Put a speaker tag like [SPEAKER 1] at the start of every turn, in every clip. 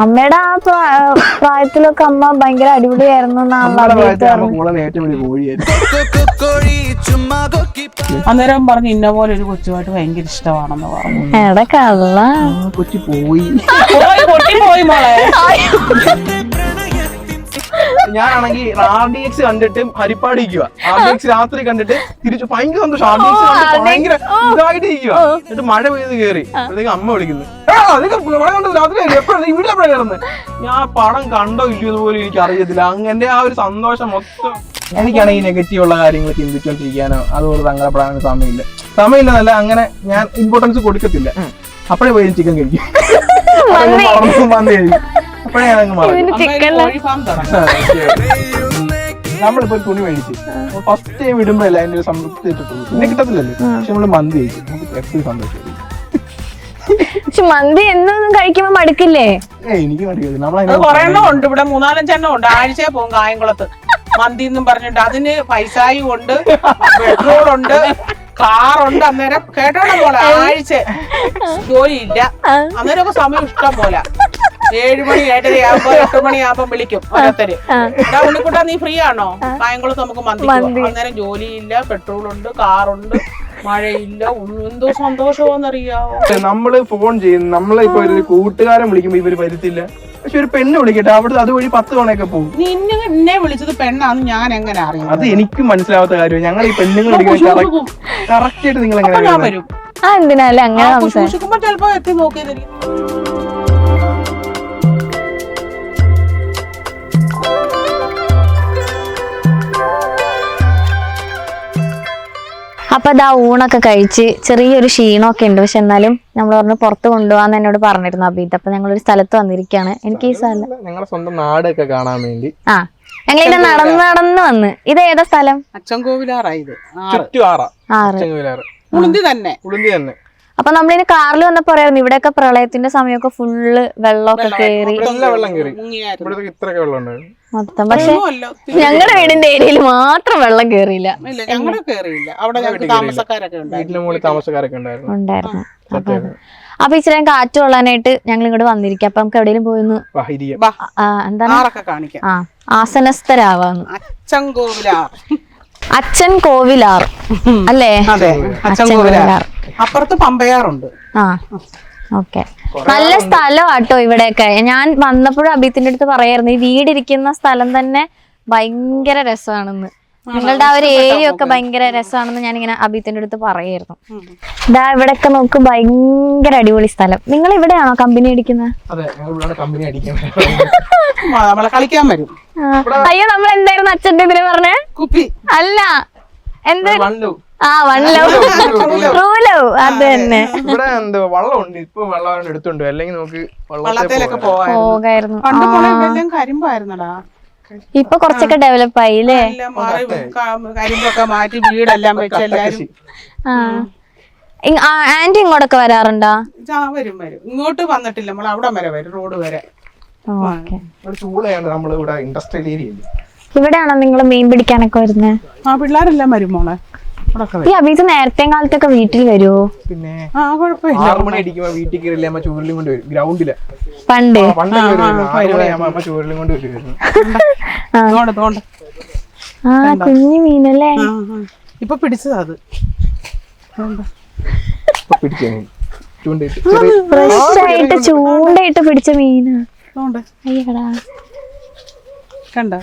[SPEAKER 1] അമ്മയുടെ ആ പ്രായത്തിലൊക്കെ അമ്മ ഭയങ്കര അടിപൊളിയായിരുന്നു.
[SPEAKER 2] അന്നേരം പറഞ്ഞു ഇന്ന പോലെ ഒരു കൊച്ചുമായിട്ട് ഭയങ്കര ഇഷ്ടമാണെന്ന് പറഞ്ഞു.
[SPEAKER 1] എടാ കള്ള
[SPEAKER 3] കൊച്ചു പോയി.
[SPEAKER 2] പോയി മോളെ.
[SPEAKER 3] ഞാനാണെങ്കിൽ RDX കണ്ടിട്ട് ഹരിപ്പാട് ഇരിക്കുക. RDX രാത്രി കണ്ടിട്ട് തിരിച്ചു ഭയങ്കര സന്തോഷം. RDX ഭയങ്കര ഇതായിട്ട് ഇരിക്കുക. എന്നിട്ട് മഴ പെയ്ത് കയറി അപ്പോഴത്തേക്ക് അമ്മ വിളിക്കുന്നു, വീട്ടിലെപ്പോഴാ കയറുന്നത്? ഞാൻ പടം കണ്ടോ ഇല്ലയോ പോലും എനിക്ക് അറിയത്തില്ല. അങ്ങനെ ആ ഒരു സന്തോഷം മൊത്തം. എനിക്കാണെങ്കിൽ നെഗറ്റീവ് ഉള്ള കാര്യങ്ങൾ ചിന്തിച്ചോണ്ടിരിക്കാനോ അതുപോലെ സങ്കടപ്പെടാനോ സമയമില്ലെന്നല്ല, അങ്ങനെ ഞാൻ ഇമ്പോർട്ടൻസ് കൊടുക്കത്തില്ല. അപ്പോഴേ പോയി ചിക്കൻ കഴിക്കും. അപ്പോഴേ ഞാനങ്ങ് മാറും. നമ്മളിപ്പോ തുണി മേടിച്ച് ഫസ്റ്റ് ടൈം ഇടുമ്പോഴല്ല അതിന്റെ ഒരു സംതൃപ്തി കിട്ടുള്ളൂ. പിന്നെ കിട്ടത്തില്ലല്ലോ. പക്ഷെ നമ്മള് മന്തി കഴിക്കും, നമുക്ക് എപ്പോഴും സന്തോഷം.
[SPEAKER 1] പക്ഷെ മന്തി എന്നൊന്നും കഴിക്കുമ്പോ മടുക്കില്ലേ?
[SPEAKER 3] എനിക്ക് മടുക്കില്ല.
[SPEAKER 2] കുറെ എണ്ണം ഉണ്ട് ഇവിടെ, 4-5 എണ്ണം ഉണ്ട്. ആഴ്ചയെ പോകും കായംകുളത്ത് മന്തി എന്നും പറഞ്ഞിട്ട്. അതിന് പൈസായും ഉണ്ട്, പെട്രോളുണ്ട്, കാറുണ്ട്. അന്നേരം കേട്ടോണം പോലെ ആഴ്ച ജോലിയില്ല. അന്നേരമൊക്കെ സമയം ഇഷ്ടം പോലെ 7 മണി 7:30 8 മണിയാകുമ്പോ വിളിക്കും ഓരോരുത്തര്. എടാ ഉണ്ണിക്കുട്ടാ നീ ഫ്രീ ആണോ? കായംകുളത്ത് നമുക്ക് മന്തി. അന്നേരം ജോലിയില്ല, പെട്രോളുണ്ട്, കാറുണ്ട്, മഴയില്ല. എന്തോ സന്തോഷമോന്നറിയാവോ.
[SPEAKER 3] നമ്മള് ഫോൺ ചെയ്യുന്നു, നമ്മളിപ്പോ ഒരു കൂട്ടുകാരൻ വിളിക്കുമ്പോ ഇവര് വരുത്തില്ല. പക്ഷെ ഒരു പെണ്ണ് വിളിക്കട്ടെ, അവിടെ അതുവഴി 10 തവണയൊക്കെ പോകും.
[SPEAKER 2] നിന്നെ വിളിച്ചത് പെണ്ണാന്ന് ഞാൻ എങ്ങനെ അറിയാം?
[SPEAKER 3] അത് എനിക്കും മനസ്സിലാവാത്ത കാര്യം. ഞങ്ങൾ ഈ പെണ്ണുങ്ങൾ കറക്റ്റ് ആയിട്ട് നിങ്ങൾ എങ്ങനെ
[SPEAKER 2] വരും?
[SPEAKER 1] എന്തിനാല്ലേ അങ്ങനെ
[SPEAKER 2] സൂക്ഷിക്കുമ്പോ ചിലപ്പോ എത്തി നോക്കിയതായിരിക്കും.
[SPEAKER 1] അപ്പൊ ഇതാ ഊണൊക്കെ കഴിച്ച് ചെറിയൊരു ക്ഷീണമൊക്കെ ഉണ്ട്. പക്ഷെ എന്നാലും നമ്മൾ പറഞ്ഞു പുറത്ത് കൊണ്ടുപോകാന്ന് എന്നോട് പറഞ്ഞിരുന്നു അബീത്. അപ്പൊ ഞങ്ങളൊരു സ്ഥലത്ത് വന്നിരിക്കുകയാണ്. എനിക്ക് ഈ സ്ഥലം
[SPEAKER 3] ഞങ്ങളുടെ സ്വന്തം നാടൊക്കെ കാണാൻ വേണ്ടി
[SPEAKER 1] ഞങ്ങളിങ്ങനെ നടന്ന് വന്ന്. ഇത് ഏതാ സ്ഥലം?
[SPEAKER 2] അച്ചൻകോവിലാറായത്.
[SPEAKER 3] ഉളുന്തി തന്നെ.
[SPEAKER 1] അപ്പൊ നമ്മളിനി കാറിൽ വന്നപ്പോ പറയായിരുന്നു ഇവിടെയൊക്കെ പ്രളയത്തിന്റെ സമയമൊക്കെ ഫുള്ള് വെള്ളമൊക്കെ കയറി
[SPEAKER 3] ഇത്രയൊക്കെ വെള്ളം ഉണ്ടായിരുന്നു
[SPEAKER 1] മൊത്തം. പക്ഷെ ഞങ്ങളുടെ വീടിന്റെ ഏരിയയിൽ മാത്രം വെള്ളം കേറിയില്ല. ഉണ്ടായിരുന്നു. അപ്പൊ ഇച്ചിരി കാറ്റ് കൊള്ളാനായിട്ട് ഞങ്ങൾ ഇങ്ങോട്ട് വന്നിരിക്കും. അപ്പൊ നമുക്ക് എവിടെയെങ്കിലും പോയിന്ന് എന്താണ് ആസനസ്ഥരാവാന്ന്. അച്ഛൻ കോവിലാർ അല്ലേ?
[SPEAKER 2] അച്ഛൻ കോവിലാർ. അപ്പുറത്ത് പമ്പയാറുണ്ട്.
[SPEAKER 1] ഓക്കെ, നല്ല സ്ഥലമാട്ടോ ഇവിടെയൊക്കെ. ഞാൻ വന്നപ്പോഴും അബീത്തിന്റെ അടുത്ത് പറയായിരുന്നു ഈ വീടിരിക്കുന്ന സ്ഥലം തന്നെ ഭയങ്കര രസമാണെന്ന്. നിങ്ങളുടെ ആ ഒരു ഏരിയ ഒക്കെ ഭയങ്കര രസമാണെന്ന് ഞാനിങ്ങനെ അബീത്തിന്റെ അടുത്ത് പറയായിരുന്നു. ഇതാ ഇവിടെയൊക്കെ നോക്ക്, ഭയങ്കര അടിപൊളി സ്ഥലം. നിങ്ങൾ ഇവിടെയാണോ കമ്പനി അടിക്കുന്നത്? അയ്യോ, നമ്മൾ എന്തായിരുന്നു അച്ഛന്റെ ഇതിന് പറഞ്ഞേ?
[SPEAKER 2] കുപ്പി
[SPEAKER 1] അല്ല, എന്താ അത് തന്നെ.
[SPEAKER 3] ഇവിടെ എന്തോ വള്ളമുണ്ട്, ഇപ്പൊ വെള്ളം എടുത്തുണ്ട്. അല്ലെങ്കിൽ നമുക്ക്
[SPEAKER 1] പോകായിരുന്നു.
[SPEAKER 2] കരിമ്പായിരുന്നടാ,
[SPEAKER 1] ഇപ്പൊ കുറച്ചൊക്കെ ഡെവലപ്പ് ആയി അല്ലേ?
[SPEAKER 2] കരിമ്പൊക്കെ മാറ്റി വീടെല്ലാം വെച്ച് എല്ലാരും.
[SPEAKER 1] ആന്റി ഇങ്ങോട്ടൊക്കെ വരാറുണ്ടോ?
[SPEAKER 2] വരും. ഇങ്ങോട്ട് വന്നിട്ടില്ല, നമ്മൾ അവിടെ വരെ വരും, റോഡ് വരെ.
[SPEAKER 3] Industrial area.
[SPEAKER 1] ഇവിടെയാണോ നിങ്ങൾ മീൻ പിടിക്കാനൊക്കെ വരുന്നത്?
[SPEAKER 2] പിള്ളേരെല്ലാം വരും മോളെ.
[SPEAKER 1] ഈ അബീത് നേരത്തെ കാലത്തൊക്കെ വീട്ടിൽ വരുമോ?
[SPEAKER 3] പിന്നെ 6 മണി അടിക്കുമ്പോ വീട്ടിൽ കയറില്ല, അമ്മ ചൂരലും കൊണ്ട് വരും. ഗ്രൗണ്ടില്
[SPEAKER 1] പണ്ട്
[SPEAKER 3] ചൂരലും കൊണ്ട് വരുമായിരുന്നു.
[SPEAKER 1] കുഞ്ഞു മീനല്ലേ?
[SPEAKER 2] ഇപ്പൊ പിടിച്ചതാ അത്.
[SPEAKER 1] ഫ്രഷ് ആയിട്ട് ചൂണ്ടയിട്ട് പിടിച്ച മീനാ. അയ്യടാ,
[SPEAKER 2] കണ്ട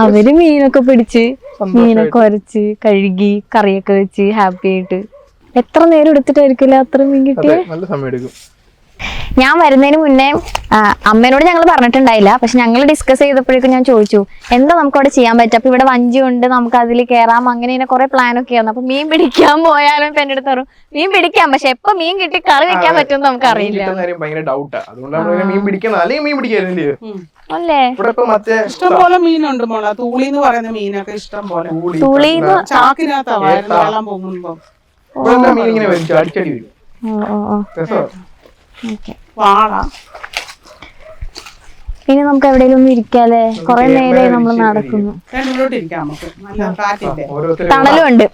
[SPEAKER 1] അവര് മീനൊക്കെ പിടിച്ച് മീനൊക്കെ ഉരച്ച് കഴുകി കറിയൊക്കെ വെച്ച് ഹാപ്പി ആയിട്ട്. എത്ര നേരം എടുത്തിട്ടായിരിക്കില്ല അത്ര മീൻ കിട്ടിയ?
[SPEAKER 3] നല്ല സമയം എടുക്കും.
[SPEAKER 1] ഞാൻ വരുന്നതിന് മുന്നേ അമ്മേനോട് ഞങ്ങൾ പറഞ്ഞിട്ടുണ്ടായില്ല. പക്ഷെ ഞങ്ങൾ ഡിസ്കസ് ചെയ്തപ്പോഴേക്കും ഞാൻ ചോദിച്ചു എന്താ നമുക്ക് അവിടെ ചെയ്യാൻ പറ്റും. അപ്പൊ ഇവിടെ വഞ്ചി ഉണ്ട്, നമുക്ക് അതിൽ കയറാം, അങ്ങനെ കുറെ പ്ലാനൊക്കെ ആയിരുന്നു. അപ്പൊ മീൻ പിടിക്കാൻ പോയാലും എന്റെ അടുത്ത് പറഞ്ഞു മീൻ പിടിക്കാം, പക്ഷെ എപ്പൊ മീൻ കിട്ടി കറി വെക്കാൻ പറ്റും നമുക്ക് അറിയില്ല. അല്ലേ?
[SPEAKER 2] ഇഷ്ടംപോലെ മീനുണ്ട് മോളെ. തൂളിന്ന് പറയുന്ന മീനൊക്കെ ഇഷ്ടം പോലെ. ചാക്കിനകത്താ വെള്ളം പോകുമ്പോ വാള.
[SPEAKER 1] ഇനി നമുക്ക് എവിടെയെങ്കിലും ഒന്ന് ഇരിക്കാല്ലേ? കൊറേ നേരമായി നമ്മൾ നടക്കുന്നു. തണലുണ്ട്,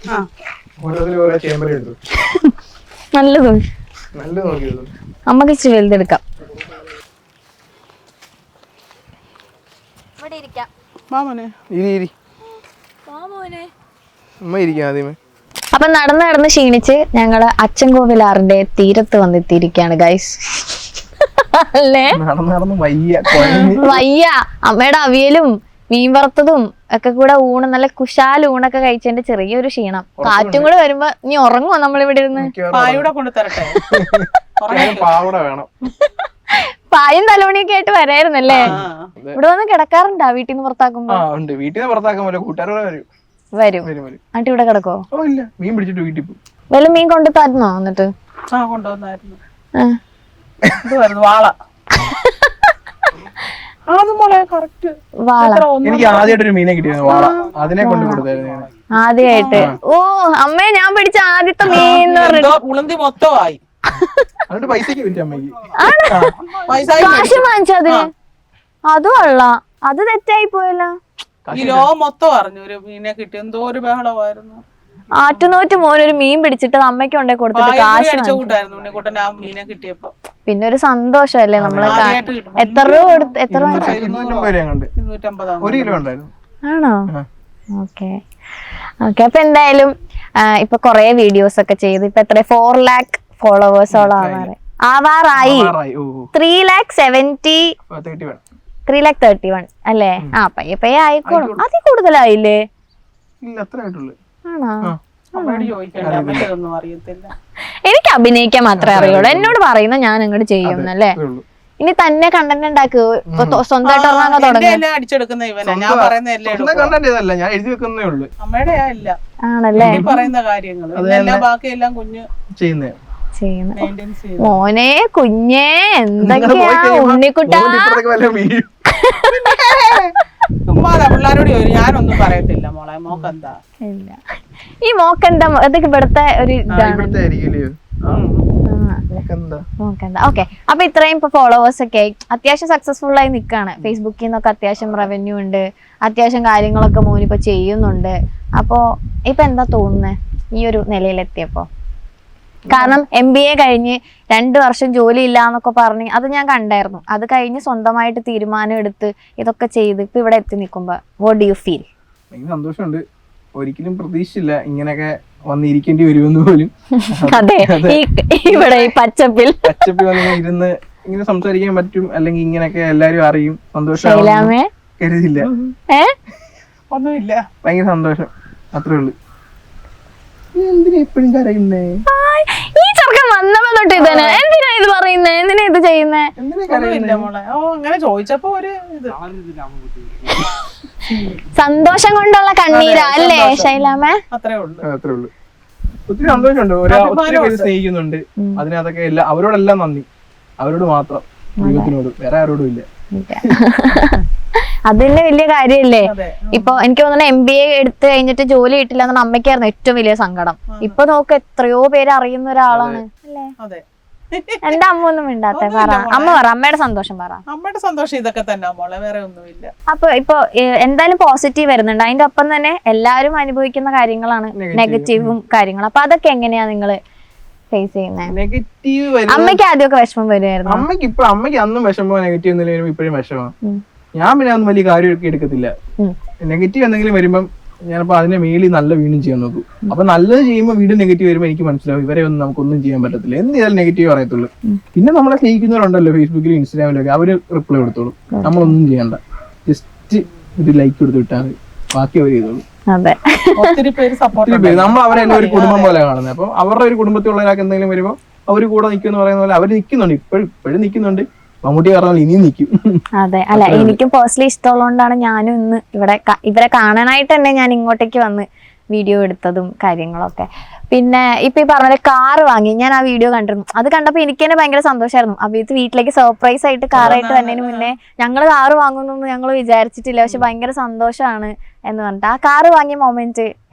[SPEAKER 1] നല്ലതും.
[SPEAKER 3] നല്ല നോക്കിയത്
[SPEAKER 1] അമ്മക്ക് ഇച്ചിരി വലുതെടുക്കാം. ഇവിടെ ഇരിക്കാം.
[SPEAKER 2] മാമനെ
[SPEAKER 3] ഇരി അമ്മ ഇരിക്കാം ആദ്യമേ.
[SPEAKER 1] അപ്പൊ നടന്ന് ക്ഷീണിച്ച് ഞങ്ങള് അച്ചൻകോവിലാറിന്റെ തീരത്ത് വന്നെത്തിയിരിക്കുകയാണ് ഗൈസ്. അല്ലേ
[SPEAKER 3] നടന്ന് വയ്യ
[SPEAKER 1] അമ്മയുടെ അവിയലും മീൻ വറുത്തതും ഒക്കെ കൂടെ ഊണ് നല്ല കുശാൽ ഊണൊക്കെ കഴിച്ചതിന്റെ ചെറിയൊരു ക്ഷീണം. കാറ്റും കൂടെ വരുമ്പോ നീ ഉറങ്ങുവോ നമ്മളിവിടെ ഇരുന്ന്?
[SPEAKER 2] പായൂടെ കൊണ്ട് തരട്ടെ?
[SPEAKER 3] പാവട വേണം.
[SPEAKER 1] പായും തലമണിയൊക്കെ ആയിട്ട് വരായിരുന്നല്ലേ? ഇവിടെ വന്ന് കിടക്കാറുണ്ടാ വീട്ടിൽ നിന്ന് പുറത്താക്കുമ്പോ?
[SPEAKER 3] വീട്ടിൽ നിന്ന് പുറത്താക്കാൻ പോലെ കൂട്ടുകാരോടെ
[SPEAKER 1] വരും. എന്നിട്ട് ഇവിടെ കിടക്കോ?
[SPEAKER 3] ഇല്ല, മീൻ പിടിച്ചിട്ട് വീട്ടിൽ പോകും.
[SPEAKER 1] വല്ല മീൻ കൊണ്ടു തരുന്നോ? എന്നിട്ട്
[SPEAKER 2] കൊണ്ടുവന്നായിരുന്നു. വാള.
[SPEAKER 3] എനിക്ക് ആദ്യമായിട്ടൊരു മീനെ കിട്ടിയിരുന്നു, വാള. അതിനെ കൊണ്ട് കൊടുത്തായിരുന്നു
[SPEAKER 1] ആദ്യമായിട്ട്. ഓ അമ്മേ, ഞാൻ പിടിച്ച ആദ്യത്തെ മീൻ
[SPEAKER 2] ഉളന്തി മൊത്തമായി.
[SPEAKER 3] എന്നിട്ട് പൈസക്ക് വിറ്റു അമ്മയ്ക്ക്.
[SPEAKER 1] കാശ് വാങ്ങിച്ചതിന്? അത് കൊള്ളാം. അത് തെറ്റായി പോയല്ലോ.
[SPEAKER 2] കിലോ മൊത്തം അറിഞ്ഞു ഒരു മീനെ കിട്ടി. എന്തോ ഒരു ബഹളമായിരുന്നു.
[SPEAKER 1] ആറ്റുനോറ്റ് മോനൊരു മീൻ പിടിച്ചിട്ട് അമ്മയ്ക്ക് കൊണ്ടേ കൊടുത്തിട്ട് കാശ്
[SPEAKER 2] കൂട്ടായിരുന്നു ഉണ്ണിക്കുട്ടൻ ആ മീനെ കിട്ടിയപ്പോ.
[SPEAKER 1] പിന്നെ ഒരു സന്തോഷല്ലേ നമ്മള്. എത്ര രൂപ കൊടുത്ത്? എത്ര?
[SPEAKER 3] 250 1 കിലോ ഉണ്ടായിരുന്നു.
[SPEAKER 1] ആണോ? ഓക്കെ. അപ്പൊ എന്തായാലും ഇപ്പൊ കൊറേ വീഡിയോസ് ഒക്കെ ചെയ്ത് ഇപ്പൊ എത്ര 4 lakh ഫോളോവേഴ്സോളം ആവാറായി. 3,71,331 അല്ലേ? ആ പയ്യെ ആയിക്കോളും. അതിൽ കൂടുതലായില്ലേ? ആണോ? എനിക്ക് അഭിനയിക്കാൻ മാത്രമേ അറിയുള്ളൂ. എന്നോട് പറയുന്ന ഞാൻ അങ്ങോട്ട് ചെയ്യുന്നല്ലേ. ഇനി തന്നെ കണ്ടന്റ് ഉണ്ടാക്കുക, സ്വന്തമായിട്ട് ഇറങ്ങാൻ തുടങ്ങി. ആണല്ലേ? മോനെ കുഞ്ഞേ എന്തൊക്കെയാ ഉണ്ണിക്കുട്ടാ.
[SPEAKER 2] പിള്ളേരോട് ഞാനൊന്നും പറയത്തില്ല മോളെ. മോക്കെന്താ?
[SPEAKER 1] ഇല്ല, ഈ മോക്കെന്താ അതൊക്കെ ഇവിടുത്തെ ഒരു ഇതാണ്. ഓക്കെ. അപ്പൊ ഇത്രയും ഇപ്പൊ ഫോളോവേഴ്സ് ഒക്കെ ആയി അത്യാവശ്യം സക്സസ്ഫുൾ ആയി നിക്കാണ്. ഫേസ്ബുക്കിൽ നിന്നൊക്കെ അത്യാവശ്യം റവന്യൂ ഉണ്ട്, അത്യാവശ്യം കാര്യങ്ങളൊക്കെ മോനിപ്പോ ചെയ്യുന്നുണ്ട്. അപ്പൊ ഇപ്പൊ എന്താ തോന്നുന്നത് ഈ ഒരു നിലയിലെത്തിയപ്പോ? കാരണം MBA കഴിഞ്ഞ് 2 വർഷം ജോലി ഇല്ല എന്നൊക്കെ പറഞ്ഞ് അത് ഞാൻ കണ്ടായിരുന്നു. അത് കഴിഞ്ഞ് സ്വന്തമായിട്ട് തീരുമാനം എടുത്ത് ഇതൊക്കെ ചെയ്ത് ഇപ്പൊ ഇവിടെ എത്തി നിൽക്കുമ്പോ വാട്ട് ഡു യു ഫീൽ?
[SPEAKER 3] എനിക്ക് സന്തോഷമുണ്ട്. ഒരിക്കലും പ്രതീക്ഷിച്ചില്ല ഇങ്ങനെയൊക്കെ വന്നിരിക്കേണ്ടി വരുമെന്ന് പോലും.
[SPEAKER 1] അതെ, ഇവിടെ പച്ചപ്പിൽ
[SPEAKER 3] വന്ന് ഇരുന്ന് ഇങ്ങനെ സംസാരിക്കാൻ പറ്റും, അല്ലെങ്കിൽ ഇങ്ങനെയൊക്കെ എല്ലാരും അറിയും. സന്തോഷം കരുതില്ല.
[SPEAKER 2] ഒന്നുമില്ല,
[SPEAKER 3] ഭയങ്കര സന്തോഷം, അത്രേ ഉള്ളു. എന്തിനാ എപ്പോഴും കരയുന്നേ?
[SPEAKER 1] ഈ ചെറുക്കൻ വന്നപ്പോ തൊട്ട് ഇതന്നെ. എന്തിനാ ഇത് പറയുന്നേ? എന്തിനാ ഇത് ചെയ്യുന്നേ?
[SPEAKER 2] അങ്ങനെ ചോദിച്ചപ്പോ ഒരു
[SPEAKER 1] സന്തോഷം കൊണ്ടുള്ള കണ്ണീരാ അല്ലേ ശൈലാമേ?
[SPEAKER 2] അത്രേ ഉള്ളു.
[SPEAKER 3] ഒത്തിരി സന്തോഷമുണ്ട്. ഒത്തിരി പേര് സ്നേഹിക്കുന്നുണ്ട്. അതിനകത്തൊക്കെ എല്ലാം അവരോടെല്ലാം നന്ദി. അവരോട് മാത്രം, ദൈവത്തിനോട്, വേറെ ആരോടും ഇല്ല.
[SPEAKER 1] അതിന്റെ വലിയ കാര്യല്ലേ. ഇപ്പൊ എനിക്ക് തോന്നുന്നു MBA എടുത്ത് കഴിഞ്ഞിട്ട് ജോലി കിട്ടില്ല എന്നാണ് അമ്മയ്ക്കായിരുന്നു ഏറ്റവും വലിയ സങ്കടം. ഇപ്പൊ നോക്ക് എത്രയോ പേര് അറിയുന്ന ഒരാളാണ് അല്ലേ. എന്റെ അമ്മ ഒന്നും മിണ്ടാത്ത. പറ അമ്മ, പറ അമ്മയുടെ സന്തോഷം പറ.
[SPEAKER 2] അമ്മയുടെ സന്തോഷം ഇതൊക്കെ തന്നെ മോളെ, വേറെ ഒന്നുമില്ല.
[SPEAKER 1] അപ്പൊ ഇപ്പൊ എന്തായാലും പോസിറ്റീവ് വരുന്നുണ്ട്. അതിന്റെ ഒപ്പം തന്നെ എല്ലാരും അനുഭവിക്കുന്ന കാര്യങ്ങളാണ് നെഗറ്റീവും കാര്യങ്ങളും. അപ്പൊ അതൊക്കെ എങ്ങനെയാ നിങ്ങള് ഫേസ് ചെയ്യുന്നത്?
[SPEAKER 3] നെഗറ്റീവ്
[SPEAKER 1] അമ്മയ്ക്ക് ആദ്യമൊക്കെ വിഷമം വരുമായിരുന്നു.
[SPEAKER 3] അമ്മയ്ക്ക് അന്നും വിഷമോ നെഗറ്റീവ് എന്തെങ്കിലും ഇപ്പോഴും വിഷമോ. ഞാൻ പിന്നെ അതൊന്നും വലിയ കാര്യമൊക്കെ എടുക്കത്തില്ല. നെഗറ്റീവ് എന്തെങ്കിലും വരുമ്പം ഞാനിപ്പോ അതിനെ മേളിൽ നല്ല വീണ്ടും ചെയ്യാൻ നോക്കും. അപ്പൊ നല്ലത് ചെയ്യുമ്പോൾ വീണ്ടും നെഗറ്റീവ് വരുമ്പോൾ എനിക്ക് മനസ്സിലാവും ഇവരെ ഒന്നും നമുക്കൊന്നും ചെയ്യാൻ പറ്റത്തില്ല. എന്ത് ചെയ്താലും നെഗറ്റീവ് പറയത്തുള്ളൂ. പിന്നെ നമ്മളെ സ്നേഹിക്കുന്നവരുണ്ടല്ലോ ഫേസ്ബുക്കിലും ഇൻസ്റ്റാഗ്രാമിലും ഒക്കെ, അവര് റിപ്ലൈ കൊടുത്തോളും. നമ്മളൊന്നും ചെയ്യണ്ട, ജസ്റ്റ് ഒരു ലൈക്ക് കൊടുത്ത് വിട്ടാൽ ബാക്കി അവർ ചെയ്തോളൂ.
[SPEAKER 2] ഒത്തിരി പേര്
[SPEAKER 3] നമ്മൾ അവരെല്ലാം ഒരു കുടുംബം പോലെ കാണുന്നത്. അപ്പൊ അവരുടെ ഒരു കുടുംബത്തിലുള്ള ഒരാൾക്ക് എന്തെങ്കിലും വരുമ്പോൾ അവര് കൂടെ നിൽക്കുമെന്ന് പറയുന്ന പോലെ അവര് നിൽക്കുന്നുണ്ട്. ഇപ്പോഴും നിൽക്കുന്നുണ്ട്. മമ്മൂട്ടി പറഞ്ഞാൽ ഇനിയും നിൽക്കും.
[SPEAKER 1] അതെ, അല്ല എനിക്കും പേഴ്സണലി ഇഷ്ടമുള്ളതുകൊണ്ടാണ് ഞാനും ഇന്ന് ഇവരെ കാണാനായിട്ട് തന്നെ ഞാൻ ഇങ്ങോട്ടേക്ക് വന്ന് വീഡിയോ എടുത്തതും കാര്യങ്ങളൊക്കെ. പിന്നെ ഇപ്പൊ ഈ പറഞ്ഞ കാറ് വാങ്ങി, ഞാൻ ആ വീഡിയോ കണ്ടിരുന്നു. അത് കണ്ടപ്പോ എനിക്ക് തന്നെ ഭയങ്കര സന്തോഷമായിരുന്നു. അപ്പൊ ഇത് വീട്ടിലേക്ക് സർപ്രൈസ് ആയിട്ട് കാറായിട്ട് വന്നതിന് മുന്നേ ഞങ്ങള് കാറ് വാങ്ങുന്നൊന്നും ഞങ്ങൾ വിചാരിച്ചിട്ടില്ല. പക്ഷെ ഭയങ്കര സന്തോഷമാണ് എന്ന് പറഞ്ഞിട്ട് ആ കാറ് വാങ്ങിയ മൊമെന്റ്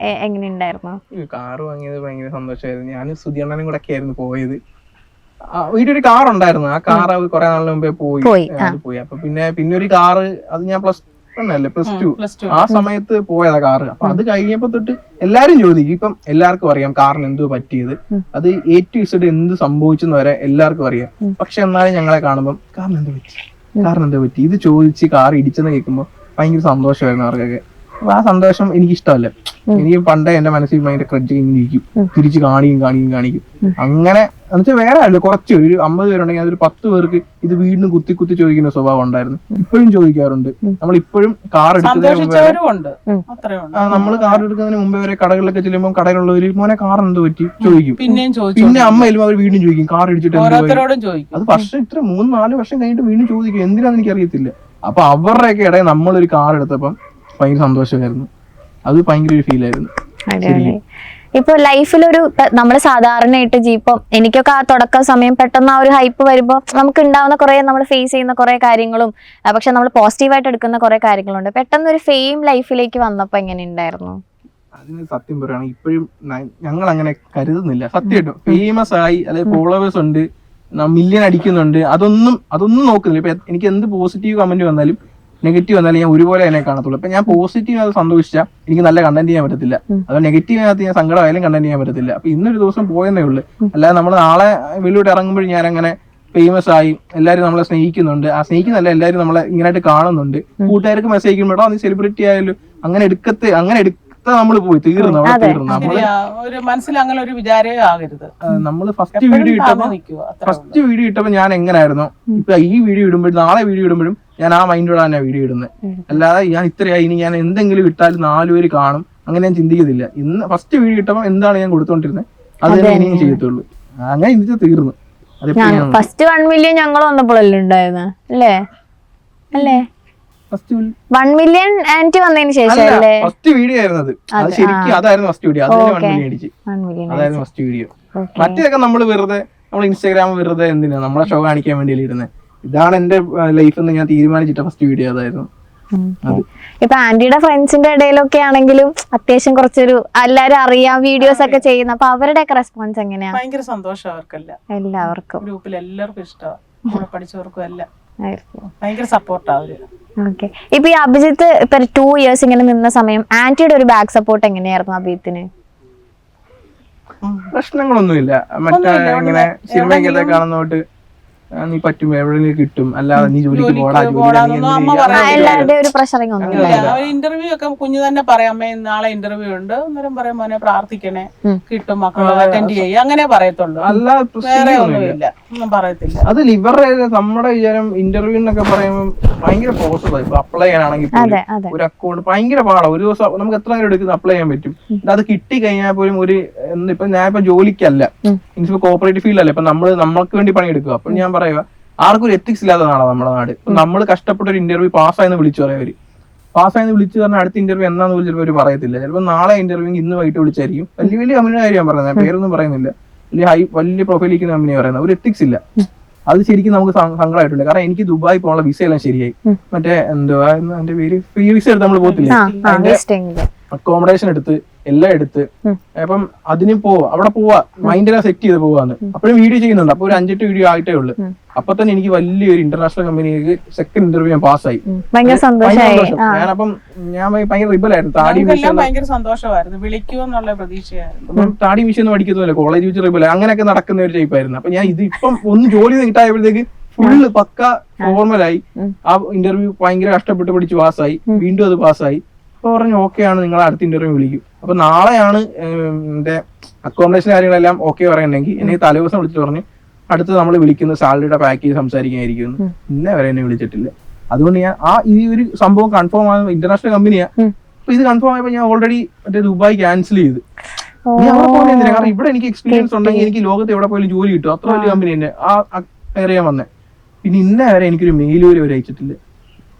[SPEAKER 1] എങ്ങനെയുണ്ടായിരുന്നു?
[SPEAKER 3] കാറ് വാങ്ങിയത് ഭയങ്കര സന്തോഷമായിരുന്നു. ഞാനും സുധിയണ്ണനും കൂടെ ഒക്കെ ആയിരുന്നു പോയത്. വീട്ടിലൊരു കാർ ഉണ്ടായിരുന്നു. ആ കാർ കുറെ നാളിന് മുമ്പേ പോയി. അപ്പൊ പിന്നെ ഒരു കാറ് അത് ഞാൻ പെണ്ണല്ലേ +2
[SPEAKER 2] +2.
[SPEAKER 3] ആ സമയത്ത് പോയതാ കാറ്. അപ്പൊ അത് കഴിഞ്ഞപ്പോ തൊട്ട് എല്ലാരും ചോദിക്കും. ഇപ്പം എല്ലാവർക്കും അറിയാം കാറിന് എന്തോ പറ്റിയത്, അത് A to Z എന്ത് സംഭവിച്ചെന്ന് വരെ എല്ലാവർക്കും അറിയാം. പക്ഷെ എന്നാലും ഞങ്ങളെ കാണുമ്പോൾ കാറിന് എന്തോ പറ്റി ഇത് ചോദിച്ച് കാർ ഇടിച്ചെന്ന് കേൾക്കുമ്പോൾ ഭയങ്കര സന്തോഷമായിരുന്നു അവർക്കൊക്കെ. അപ്പൊ ആ സന്തോഷം എനിക്ക് ഇഷ്ടമല്ല. എനിക്ക് പണ്ടേ എന്റെ മനസ്സിൽ ഭയങ്കര ക്രഡ്ജ് ഇങ്ങനെ ഇരിക്കും, തിരിച്ച് കാണിക്കും. അങ്ങനെ എന്നുവെച്ചാൽ വേറെ അല്ല, കുറച്ച് ഒരു 50 പേരുണ്ടെങ്കിൽ അതൊരു 10 പേർക്ക് ഇത് വീണ്ടും കുത്തി ചോദിക്കുന്ന സ്വഭാവം ഉണ്ടായിരുന്നു. ഇപ്പോഴും ചോദിക്കാറുണ്ട്. നമ്മൾ ഇപ്പോഴും കാർ എടുക്കുന്നതിന് മുമ്പേ വരെ കടകളിലൊക്കെ ചെല്ലുമ്പോൾ കടയിലുള്ളവര് മോനെ കാർ എന്തോ പറ്റി ചോദിക്കും. പിന്നെ അമ്മ ചെല്ലുമ്പോൾ അവർ വീണ്ടും ചോദിക്കും കാർ ഇടിച്ചിട്ട്. അത് വർഷം ഇത്ര 3-4 വർഷം കഴിഞ്ഞിട്ട് വീണ്ടും ചോദിക്കും, എന്തിനാന്ന് എനിക്ക് അറിയത്തില്ല. അപ്പൊ അവരുടെയൊക്കെ ഇടയിൽ നമ്മളൊരു കാർ എടുത്തപ്പം ഭയങ്കര സന്തോഷമായിരുന്നു. അത് ഭയങ്കര ഒരു ഫീൽ ആയിരുന്നു.
[SPEAKER 1] ഇപ്പൊ ലൈഫിലൊരു നമ്മള് സാധാരണയായിട്ട് ഇപ്പൊ എനിക്കൊക്കെ ആ തുടക്ക സമയം പെട്ടെന്ന് ആ ഒരു ഹൈപ്പ് വരുമ്പോ നമുക്ക് ഉണ്ടാവുന്ന കുറെ നമ്മൾ ഫേസ് ചെയ്യുന്ന കുറെ കാര്യങ്ങളും പക്ഷെ നമ്മൾ പോസിറ്റീവായിട്ട് എടുക്കുന്ന കുറെ കാര്യങ്ങളുണ്ട്. പെട്ടെന്ന് ഒരു ഫെയിം ലൈഫിലേക്ക് വന്നപ്പോ എങ്ങനെ ഉണ്ടായിരുന്നു?
[SPEAKER 3] അതിന് സത്യം പറയുകയാണെങ്കിൽ ഇപ്പോഴും ഞങ്ങൾ അങ്ങനെ കരുതുന്നില്ല. സത്യമായിട്ടും ഫേമസ് ആയി അല്ലെങ്കിൽ ഫോളോവേഴ്സ് ഉണ്ട്, മില്യൺ അടിക്കുന്നുണ്ട്, അതൊന്നും നോക്കുന്നില്ല. ഇപ്പൊ എനിക്ക് എന്ത് പോസിറ്റീവ് കമന്റ് വന്നാലും നെഗറ്റീവ് വന്നാലും ഞാൻ ഒരുപോലെ അതിനെ കാണത്തുള്ളൂ. ഇപ്പൊ ഞാൻ പോസിറ്റീവ് അത് സന്തോഷിച്ചാൽ എനിക്ക് നല്ല കണ്ടന്റ് ചെയ്യാൻ പറ്റത്തില്ല, അതോ നെഗറ്റീവിനകത്ത് ഞാൻ സങ്കടമായാലും കണ്ടന്റ് ചെയ്യാൻ പറ്റത്തില്ല. അപ്പൊ ഇന്നൊരു ദിവസം പോയെന്നേ ഉള്ളൂ. അല്ലാതെ നമ്മൾ നാളെ വെളിയോട്ട് ഇറങ്ങുമ്പോൾ ഞാൻ അങ്ങനെ ഫേമസ് ആയി എല്ലാവരും നമ്മളെ സ്നേഹിക്കുന്നുണ്ട്, ആ സ്നേഹിക്കുന്നല്ല എല്ലാവരും നമ്മളെ ഇങ്ങനെയായിട്ട് കാണുന്നുണ്ട്. കൂട്ടുകാർക്ക് മെസ്സേജ് അയക്കുമ്പോഴോ നീ സെലിബ്രിറ്റി ആയാലും അങ്ങനെ എടുത്ത നമ്മള് പോയി തീർന്നു.
[SPEAKER 2] ഒരു മനസ്സിൽ അങ്ങനെ ഒരു വിചാരമേ ആകരുത്.
[SPEAKER 3] നമ്മള് ഫസ്റ്റ് വീഡിയോ ഇട്ടപ്പോ ഞാൻ എങ്ങനായിരുന്നു, ഇപ്പൊ ഈ വീഡിയോ ഇടുമ്പോഴും നാളെ വീഡിയോ ഇടുമ്പോഴും ഞാൻ ആ മൈൻഡോടെ തന്നെ വീഡിയോ ഇടുന്നത്. അല്ലാതെ ഞാൻ ഇത്രയായി ഇനി ഞാൻ എന്തെങ്കിലും ഇട്ടാലും 4 പേര് കാണും അങ്ങനെ ഞാൻ ചിന്തിക്കത്തില്ല. ഇന്ന് ഫസ്റ്റ് വീഡിയോ ഇട്ടപ്പോ എന്താണ് ഞാൻ കൊടുത്തോണ്ടിരുന്നത് അത് തന്നെ ഇനിയും ചെയ്യത്തുള്ളൂ. അങ്ങനെ ചിന്തിച്ച് തീർന്നു.
[SPEAKER 1] ഫസ്റ്റ് 1 മില്യൺ ഞങ്ങൾ വന്നപ്പോഴല്ലേ ഉണ്ടായിരുന്നത് അല്ലേ? 1 മില്യൺ ആന്റി വന്നതിന് ശേഷം
[SPEAKER 3] ഫസ്റ്റ് വീഡിയോ ആയിരുന്നത്. അത് ശരിക്കും അതായിരുന്നു ഫസ്റ്റ് വീഡിയോ. അതിന് 1 മില്യൺ അടിച്ച് അതായിരുന്നു ഫസ്റ്റ് വീഡിയോ. മറ്റേതൊക്കെ നമ്മള് വെറുതെ നമ്മൾ ഇൻസ്റ്റാഗ്രാം വെറുതെ എന്തിനാ നമ്മളെ ഷോ കാണിക്കാൻ വേണ്ടിയല്ലേ ഇരുന്നത്. ഇതാണ് എന്റെ ലൈഫ് എന്ന് ഞാൻ തീരുമാനിച്ചിട്ട ഫസ്റ്റ് വീഡിയോ അതായിരുന്നു.
[SPEAKER 1] ഇപ്പൊ ആന്റിയുടെ ഫ്രണ്ട്സിന്റെ ഇടയിലൊക്കെ ആണെങ്കിലും അത്യാവശ്യം കുറച്ചൊരു എല്ലാരും അറിയാം വീഡിയോസ് ഒക്കെ ചെയ്യുന്ന, അപ്പൊ അവരുടെ ഒക്കെ റെസ്പോൺസ് എങ്ങനെയാ?
[SPEAKER 2] ഭയങ്കര സന്തോഷം അവർക്കെല്ലാം, എല്ലാവർക്കും ഗ്രൂപ്പിൽ എല്ലാവർക്കും ഇഷ്ടമാണ്, പഠിച്ചവർക്കും എല്ലാം ഭയങ്കര സപ്പോർട്ടാ അവര്.
[SPEAKER 1] ഓക്കെ. ഇപ്പൊ ഈ അഭിജിത്ത് ഇപ്പൊ 2 ഇയേഴ്സ് ഇങ്ങനെ നിന്ന സമയം ആന്റിയുടെ ഒരു ബാക്ക് സപ്പോർട്ട് എങ്ങനെയായിരുന്നു അഭിജിത്തിന്?
[SPEAKER 3] പ്രശ്നങ്ങളൊന്നുമില്ല. മറ്റേ ഇങ്ങനെ സിനിമയൊക്കെ കാണുന്നോട്ട് നീ പറ്റും എവിടെയെങ്കിലും കിട്ടും, അല്ലാതെ നീ ജോലിക്ക്
[SPEAKER 1] എല്ലാവരുടെ ഒരു പ്രഷറിങ് ഒന്നും.
[SPEAKER 2] ഇന്റർവ്യൂ ഒക്കെ കുഞ്ഞു തന്നെ പറയാം, അമ്മ നാളെ ഇന്റർവ്യൂ ഉണ്ട്, അന്നേരം പറയാം മോനെ പ്രാർത്ഥിക്കണേ കിട്ടും, മക്കളെ അറ്റൻഡ് ചെയ്യുക, അങ്ങനെ പറയത്തുള്ളൂ, വേറെ ഒന്നുമില്ല, ഒന്നും പറയത്തില്ല.
[SPEAKER 3] അതിൽ ഇവരുടെ നമ്മുടെ വിചാരം ഇന്റർവ്യൂ എന്നൊക്കെ പറയുമ്പോൾ ഭയങ്കര പ്രോസസ്സാണ്. ഇപ്പൊ അപ്ലൈ ചെയ്യാനാണെങ്കിൽ ഒരു അക്കൗണ്ട് ഭയങ്കര പാടാണ്. ഒരു ദിവസം നമുക്ക് എത്ര നേരം എടുക്കുന്നത് അപ്ലൈ ചെയ്യാൻ പറ്റും. അത് കിട്ടി കഴിഞ്ഞാൽ പോലും ഒരു ഇപ്പൊ ഞാൻ ഇപ്പൊ ജോലിക്കല്ല, ഇപ്പൊ കോപ്പറേറ്റീവ് ഫീൽഡല്ല, ഇപ്പൊ നമ്മൾക്ക് വേണ്ടി പണിയെടുക്കുക. അപ്പൊ ഞാൻ പറയുക ആർക്കും ഒരു എത്തിക്സ് ഇല്ലാത്ത നാടാണ് നമ്മുടെ നാട്. നമ്മൾ കഷ്ടപ്പെട്ട ഒരു ഇന്റർവ്യൂ പാസ്സായെന്ന് വിളിച്ചു പറയാം. അവര് പാസ്സായെന്ന് വിളിച്ചു പറഞ്ഞാൽ അടുത്ത ഇന്റർവ്യൂ എന്നാന്ന് പോലും ചിലപ്പോൾ അവർ പറയത്തില്ല. ചിലപ്പോൾ നാളെ ഇന്റർവ്യൂ ഇന്ന് വൈകിട്ട് വിളിച്ചായിരിക്കും. വലിയ വലിയ കമ്പനിയുടെ കാര്യം ഞാൻ പറയുന്നത്, പേരൊന്നും പറയുന്നില്ല, വലിയ പ്രൊഫൈലിരിക്കുന്ന കമ്പനി പറയുന്നത്. ഒരു എത്തിക്സ് ഇല്ല. അത് ശരിക്കും നമുക്ക് സങ്കടമായിട്ടുണ്ട്. കാരണം എനിക്ക് ദുബായ് പോകാനുള്ള വിസ എല്ലാം ശരിയായി, മറ്റേ എന്തുവാ എന്റെ പേര് ഫ്രീ വിസ എടുത്ത് നമ്മൾ പോകത്തില്ല, അതിന്റെ അക്കോമഡേഷൻ എടുത്ത് എല്ലാം എടുത്ത് അപ്പം അതിന് അവിടെ പോവാ മൈൻഡെല്ലാം സെറ്റ് ചെയ്ത് പോവാന്ന്. അപ്പോഴും വീഡിയോ ചെയ്യുന്നുണ്ട്. അപ്പൊ ഒരു 5-8 വീഡിയോ ആയിട്ടേ ഉള്ളു. അപ്പൊ തന്നെ എനിക്ക് വലിയൊരു ഇന്റർനാഷണൽ കമ്പനിക്ക് സെക്കൻഡ് ഇന്റർവ്യൂ ഞാൻ പാസ്സായി. ഞാനപ്പം ഞാൻ ഭയങ്കര റിബലായിരുന്നു.
[SPEAKER 2] ഭയങ്കര സന്തോഷമായിരുന്നു, വിളിക്കുമെന്നുള്ള പ്രതീക്ഷയായിരുന്നു.
[SPEAKER 3] താടി മിഷൻ ഒന്നും പഠിക്കുന്നില്ല, കോളേജ് വെച്ച് റിബൽ അങ്ങനെയൊക്കെ നടക്കുന്ന ഒരു ടൈപ്പായിരുന്നു. അപ്പൊ ഞാൻ ഇത് ഇപ്പം ഒന്ന് ജോലി കിട്ടായപ്പോഴത്തേക്ക് ഫുള്ള് പക്ക ഫോർമലായി. ആ ഇന്റർവ്യൂ ഭയങ്കര കഷ്ടപ്പെട്ട് പഠിച്ച് പാസ്സായി, വീണ്ടും അത് പാസ്സായി. അപ്പൊ പറഞ്ഞു ഓക്കെ ആണ്, നിങ്ങളെ അടുത്ത ഇന്റർവ്യൂ വിളിക്കും. അപ്പൊ നാളെയാണ് എന്റെ അക്കോമഡേഷൻ കാര്യങ്ങളെല്ലാം ഓക്കെ പറയണമെങ്കിൽ എനിക്ക് തലേദിവസം വിളിച്ചിട്ട് പറഞ്ഞു അടുത്ത് നമ്മൾ വിളിക്കുന്ന സാലറിയുടെ പാക്കേജ് സംസാരിക്കാനായിരിക്കും. ഇന്നേ വരെ എന്നെ വിളിച്ചിട്ടില്ല. അതുകൊണ്ട് ഞാൻ ഈ ഒരു സംഭവം കൺഫേം ആയ ഇന്റർനാഷണൽ കമ്പനിയാ. അപ്പൊ ഇത് കൺഫേം ആയപ്പോ ഞാൻ ഓൾറെഡി മറ്റേ ദുബായ് ക്യാൻസൽ ചെയ്ത്. ഇനി അവിടെ പോകുന്നില്ല, കാരണം ഇവിടെ എനിക്ക് എക്സ്പീരിയൻസ് ഉണ്ടെങ്കിൽ എനിക്ക് ലോകത്ത് എവിടെ പോയാലും ജോലി കിട്ടും. അത്ര വലിയ കമ്പനി തന്നെ അറിയാൻ വന്നേ. പിന്നെ ഇന്നേ വരെ എനിക്കൊരു മെയിൽ പോലും അവർ അയച്ചിട്ടില്ല.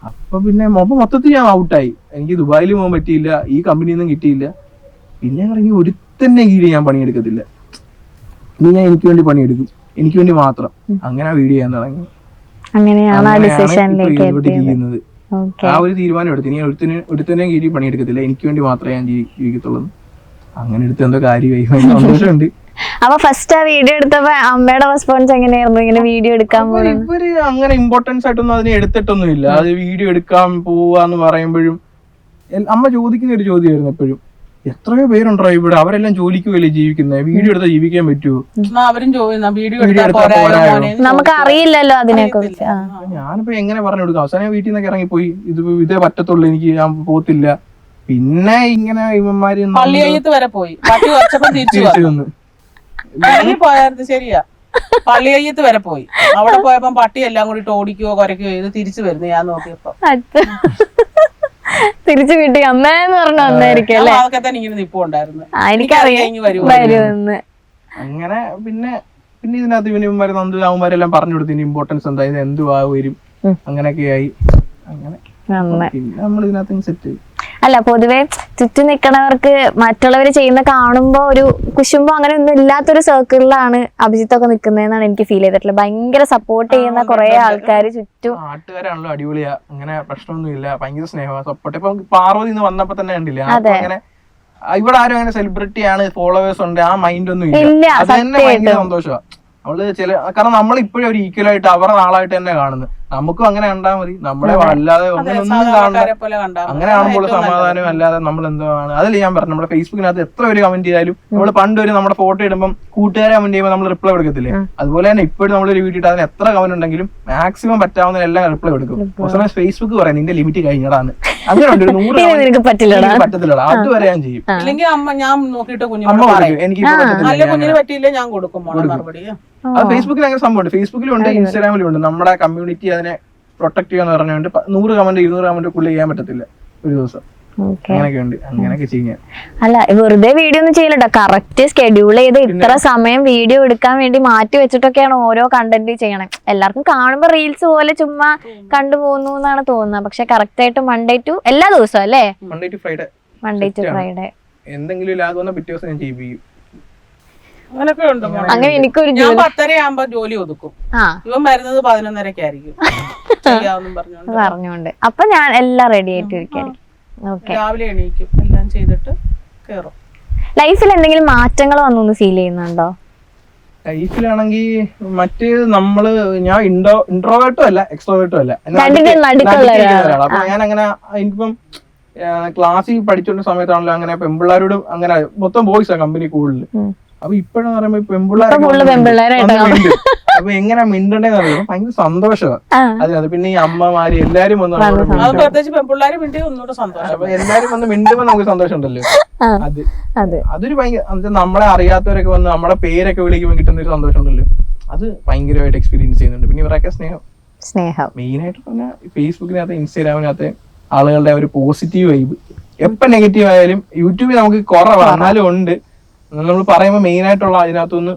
[SPEAKER 3] അപ്പൊ പിന്നെ മൊത്തത്തിൽ ഞാൻ ഔട്ടായി. എനിക്ക് ദുബായിൽ പോകാൻ പറ്റിയില്ല, ഈ കമ്പനിയിൽ നിന്നും കിട്ടിയില്ല. പിന്നെ ഇറങ്ങി ഒരുത്തന്നെ കീഴിൽ ഞാൻ പണിയെടുക്കത്തില്ല, ഇനി ഞാൻ എനിക്ക് വേണ്ടി പണിയെടുക്കും, എനിക്ക് വേണ്ടി മാത്രം. അങ്ങനെ വീഡിയോ ചെയ്യാൻ തുടങ്ങി. ചെയ്യുന്നത് ആ ഒരു തീരുമാനം എടുത്ത് ഇനി ഒരുത്തന്നെ കീഴിൽ പണിയെടുക്കത്തില്ല, എനിക്ക് വേണ്ടി മാത്രമേ ഞാൻ ജീവിക്കത്തുള്ളൂ. അങ്ങനെ എടുത്ത് എന്തോ കാര്യമായി, സന്തോഷമുണ്ട്.
[SPEAKER 1] അപ്പൊ ഫസ്റ്റ് ആ വീഡിയോ എടുത്തപ്പോ അമ്മയുടെ റെസ്പോൺസ് എങ്ങനെയായിരുന്നു ഇങ്ങനെ വീഡിയോ എടുക്കാൻ പോകുന്നത്?
[SPEAKER 3] ഇവര് അങ്ങനെ ഇമ്പോർട്ടൻസ് ആയിട്ടൊന്നും അതിനെ എടുത്തിട്ടൊന്നും ഇല്ല. അത് വീഡിയോ എടുക്കാൻ പോവാന്ന് പറയുമ്പോഴും അമ്മ ചോദിക്കുന്ന ഒരു ചോദ്യമായിരുന്നു എപ്പോഴും, എത്രയോ പേരുണ്ടോ ഇവിടെ, അവരെല്ലാം ജോലിക്ക് പോയല്ലേ ജീവിക്കുന്നത്, വീഡിയോ എടുത്താൽ ജീവിക്കാൻ പറ്റുമോ?
[SPEAKER 2] അവരും വീഡിയോ
[SPEAKER 1] നമുക്ക് അറിയില്ലല്ലോ അതിനെ കുറിച്ച്.
[SPEAKER 3] ഞാനിപ്പോ എങ്ങനെ പറഞ്ഞു കൊടുക്കാം? അവസാനം വീട്ടിൽ നിന്നൊക്കെ ഇറങ്ങിപ്പോയി, ഇതേ പറ്റത്തുള്ളൂ, എനിക്ക് ഞാൻ പോത്തില്ല. പിന്നെ ഇങ്ങനെ ഇവന്മാര്
[SPEAKER 2] പള്ളിയത്ത് വരെ പോയി, പട്ടി കുറച്ചപ്പോ തിരിച്ചു വന്നു. പോയായിരുന്നു, ശരിയാ. പള്ളിയത്ത് വരെ പോയി, അവിടെ പോയപ്പോ പട്ടി എല്ലാം കൂടി ഓടിക്കുകയോ കുരയ്ക്കുകയോ ചെയ്ത് തിരിച്ചു വരുന്നു. ഞാൻ നോക്കിയപ്പോ
[SPEAKER 1] തിരിച്ചു കിട്ടി അമ്മേന്ന് പറഞ്ഞ ഒന്നായിരിക്കും അല്ലേ?
[SPEAKER 2] അതൊക്കെ തന്നെ ഇങ്ങനെ നിപ്പുണ്ടായിരുന്നു.
[SPEAKER 1] എനിക്കറിയാം വരുമെന്ന്.
[SPEAKER 3] അങ്ങനെ പിന്നെ ഇതിനകത്ത് ഇവന്മാര് നന്ദുമാരെല്ലാം പറഞ്ഞു കൊടുത്തിന് ഇമ്പോർട്ടൻസ് എന്താ, ഇത് എന്തുവാ വരും, അങ്ങനെയൊക്കെ ആയി. അങ്ങനെ പിന്നെ നമ്മൾ ഇതിനകത്ത് സെറ്റ് ചെയ്യും.
[SPEAKER 1] അല്ല, പൊതുവെ ചുറ്റും നിൽക്കണവർക്ക് മറ്റുള്ളവർ ചെയ്യുന്ന കാണുമ്പോ ഒരു കുശുമ്പോ അങ്ങനെ ഒന്നും ഇല്ലാത്തൊരു സർക്കിളിലാണ് അഭിജിത്തൊക്കെ നിൽക്കുന്നതെന്നാണ് എനിക്ക് ഫീൽ ചെയ്തിട്ടുള്ളത്. ഭയങ്കര സപ്പോർട്ട് ചെയ്യുന്ന കുറെ ആൾക്കാർ ചുറ്റും.
[SPEAKER 3] നാട്ടുകാരാണല്ലോ, അടിപൊളിയാ, അങ്ങനെ പ്രശ്നമൊന്നുമില്ല, ഭയങ്കര സ്നേഹമാണ്, സപ്പോർട്ട്. ഇപ്പൊ പാർവതി വന്നപ്പോ തന്നെ കണ്ടില്ല, അങ്ങനെ ഇവിടെ ആരും അങ്ങനെ സെലിബ്രിറ്റി ആണ്, ഫോളോവേഴ്സ് ഉണ്ട്, ആ മൈൻഡ് ഒന്നും ഇല്ല. അത് തന്നെ ഭയങ്കര സന്തോഷമാണ്. അവള് കാരണം നമ്മൾ ഇപ്പോഴും ഒരു ഈക്വൽ ആയിട്ട് അവരുടെ ആളായിട്ട് തന്നെ കാണുന്നത്. നമുക്കും അങ്ങനെ കണ്ടാ മതി, നമ്മളെ അല്ലാതെ ഒന്നും കാണണ്ട. അങ്ങനെ കാണുമ്പോൾ സമാധാനം, അല്ലാതെ നമ്മൾ എന്താണ്. അതല്ലേ ഞാൻ പറഞ്ഞു, നമ്മുടെ ഫേസ്ബുക്കിനകത്ത് എത്ര പേര് കമന്റ് ചെയ്താലും നമ്മൾ പണ്ട് ഒരു നമ്മുടെ ഫോട്ടോ ഇടുമ്പോൾ കൂട്ടുകാരെ കമന്റ് ചെയ്യുമ്പോൾ നമ്മൾ റിപ്ലൈ കൊടുക്കത്തില്ലേ, അതുപോലെ തന്നെ ഇപ്പോഴും നമ്മളൊരു വീഡിയോ ഇട്ട് അതിന് എത്ര കമന്റ് ഉണ്ടെങ്കിലും മാക്സിമം പറ്റാവുന്ന എല്ലാം റിപ്ലൈ കൊടുക്കും. ഫേസ്ബുക്ക് പറയാം നിന്റെ ലിമിറ്റ് കഴിഞ്ഞടാന്ന്, അങ്ങനെ ഉണ്ട്. ഒരു 100 പറ്റത്തില്ലടാ, അതുവരെ ഞാൻ ചെയ്യും.
[SPEAKER 2] അല്ലെങ്കിൽ അമ്മ ഞാൻ നോക്കിയിട്ട്
[SPEAKER 3] എനിക്ക്
[SPEAKER 2] കുഞ്ഞിന് പറ്റിയില്ല, ഞാൻ കൊടുക്കും മറുപടി.
[SPEAKER 3] അത് ഫേസ്ബുക്കിൽ അങ്ങനെ സംഭവമുണ്ട്, ഫേസ്ബുക്കിലും ഉണ്ട്, ഇൻസ്റ്റാഗ്രാമിലും ഉണ്ട്. നമ്മുടെ കമ്മ്യൂണിറ്റി അതിനെ പ്രൊട്ടക്ട് ചെയ്യാന്ന് പറഞ്ഞുകൊണ്ട് 100 കമന്റ് 200 കമന്റ് ചെയ്യാൻ പറ്റത്തില്ല ഒരു ദിവസം. അങ്ങനെയൊക്കെ ഉണ്ട്, അങ്ങനെയൊക്കെ ചെയ്യാൻ.
[SPEAKER 1] അല്ല, വെറുതെ വീഡിയോ ഒന്നും ചെയ്യില്ലട്ടോ, കറക്റ്റ് സ്കെഡ്യൂൾ ചെയ്ത് ഇത്ര സമയം വീഡിയോ എടുക്കാൻ വേണ്ടി മാറ്റി വെച്ചിട്ടൊക്കെയാണ് ഓരോ കണ്ടന്റ് ചെയ്യണേ. എല്ലാവർക്കും കാണുമ്പോ റീൽസ് പോലെ ചുമ്മാ കണ്ടുപോകുന്നു എന്നാണ് തോന്നുന്നത്. പക്ഷെ കറക്റ്റ് ആയിട്ട് മൺഡേ ടു എല്ലാ ദിവസവും അല്ലേ,
[SPEAKER 3] മൺഡേ ടു
[SPEAKER 1] ഫ്രൈഡേ
[SPEAKER 3] എന്തെങ്കിലും ലാഗ് വന്ന പിറ്റേ ദിവസം ഞാൻ ചെയ്യിപ്പിക്കും.
[SPEAKER 2] അങ്ങനൊക്കെ ഉണ്ട്.
[SPEAKER 1] അങ്ങനെ എനിക്കൊരു
[SPEAKER 2] ഞാൻ 10:30 ആകുമ്പോ ജോലി ഒതുക്കും, ഇവൻ വരുന്നത് 11:30 ആയിരിക്കും
[SPEAKER 1] പറഞ്ഞോണ്ട്. അപ്പൊ ഞാൻ എല്ലാം റെഡി ആയിട്ട് ഇരിക്കായിരിക്കും.
[SPEAKER 2] രാവിലെ എണീക്കും, എല്ലാം ചെയ്തിട്ട് കേറും.
[SPEAKER 1] ലൈഫിൽ എന്തെങ്കിലും മാറ്റങ്ങൾ വന്നു ഫീൽ ചെയ്യുന്നുണ്ടോ?
[SPEAKER 3] ലൈഫിലാണെങ്കിൽ മറ്റ് ഞാൻ ഇൻട്രോവേർട്ടും അല്ല എക്സ്ട്രോവേർട്ടും അല്ല, അപ്പൊ ഞാൻ അങ്ങനെ എനിക്കിപ്പം ക്ലാസ്സിൽ പഠിച്ചോണ്ട സമയത്താണല്ലോ അങ്ങനെ പെൺപിള്ളേരോട് അങ്ങനെ മൊത്തം ബോയ്സാ കമ്പനി കൂടുതൽ. അപ്പൊ ഇപ്പഴെന്ന് പറയുമ്പോ പെൺപിള്ളേരായിട്ട് അപ്പൊ എങ്ങനെ മിണ്ടണ്ടേന്ന് അറിയാം, ഭയങ്കര സന്തോഷമാണ് അതിനകത്ത്. പിന്നെ ഈ അമ്മമാര് എല്ലാരും വന്ന് അപ്പൊ എല്ലാരും വന്ന് മിണ്ടുമ്പോ നമുക്ക് സന്തോഷം ഉണ്ടല്ലോ. അതൊരു ഭയങ്കര, നമ്മളെ അറിയാത്തവരൊക്കെ വന്ന് നമ്മളെ പേരൊക്കെ വിളിക്കുമ്പോൾ കിട്ടുന്ന ഒരു സന്തോഷം ഉണ്ടല്ലോ, അത് ഭയങ്കരമായിട്ട് എക്സ്പീരിയൻസ് ചെയ്യുന്നുണ്ട്. പിന്നെ ഇവരൊക്കെ സ്നേഹം മെയിൻ ആയിട്ട് പറഞ്ഞാൽ ഫേസ്ബുക്കിനകത്ത് ഇൻസ്റ്റാഗ്രാമിനകത്ത് ആളുകളുടെ ഒരു പോസിറ്റീവ് വൈബ്. എപ്പം നെഗറ്റീവ് ആയാലും യൂട്യൂബിൽ നമുക്ക് കുറവാണ്, എന്നാലും ഉണ്ട്. നമ്മൾ പറയുമ്പോൾ മെയിൻ ആയിട്ടുള്ള അതിനകത്തൊന്ന്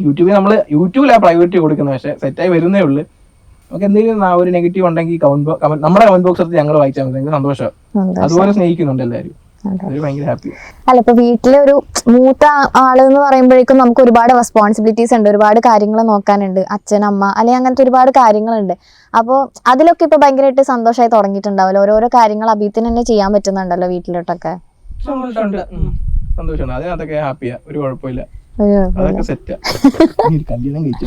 [SPEAKER 3] യൂട്യൂബിലാണ് പ്രൈവറ്റ് കൊടുക്കുന്നത്, പക്ഷെ സെറ്റായി വരുന്നേ ഉള്ളൂ. നമുക്ക് എന്തെങ്കിലും ഒരു നെഗറ്റീവ് ഉണ്ടെങ്കിൽ നമ്മുടെ കമന്റ് ബോക്സ് എടുത്ത് ഞങ്ങൾ വായിച്ചാൽ മതി, ഭയങ്കര സന്തോഷമാണ്. അതുപോലെ സ്നേഹിക്കുന്നുണ്ട് എല്ലാവരും, ഭയങ്കര ഹാപ്പി.
[SPEAKER 1] അല്ല, ഇപ്പൊ വീട്ടിലെ ഒരു മൂത്ത ആള് എന്ന് പറയുമ്പോഴേക്കും നമുക്ക് ഒരുപാട് റെസ്പോൺസിബിലിറ്റീസ് ഉണ്ട്, ഒരുപാട് കാര്യങ്ങൾ നോക്കാനുണ്ട്, അച്ഛൻ അമ്മ അല്ലെങ്കിൽ അങ്ങനത്തെ ഒരുപാട് കാര്യങ്ങളുണ്ട്. അപ്പോൾ അതിലൊക്കെ ഇപ്പൊ ഭയങ്കരമായിട്ട് സന്തോഷമായി തുടങ്ങിയിട്ടുണ്ടാവല്ലോ, ഓരോരോ കാര്യങ്ങൾ അഭിത്തിന് തന്നെ ചെയ്യാൻ പറ്റുന്നുണ്ടല്ലോ വീട്ടിലോട്ടൊക്കെ.
[SPEAKER 3] സന്തോഷമാണ്, അതിനകത്തൊക്കെ ഹാപ്പിയാ, ഒരു കുഴപ്പമില്ല, അതൊക്കെ സെറ്റാ. കല്യാണം കഴിച്ചു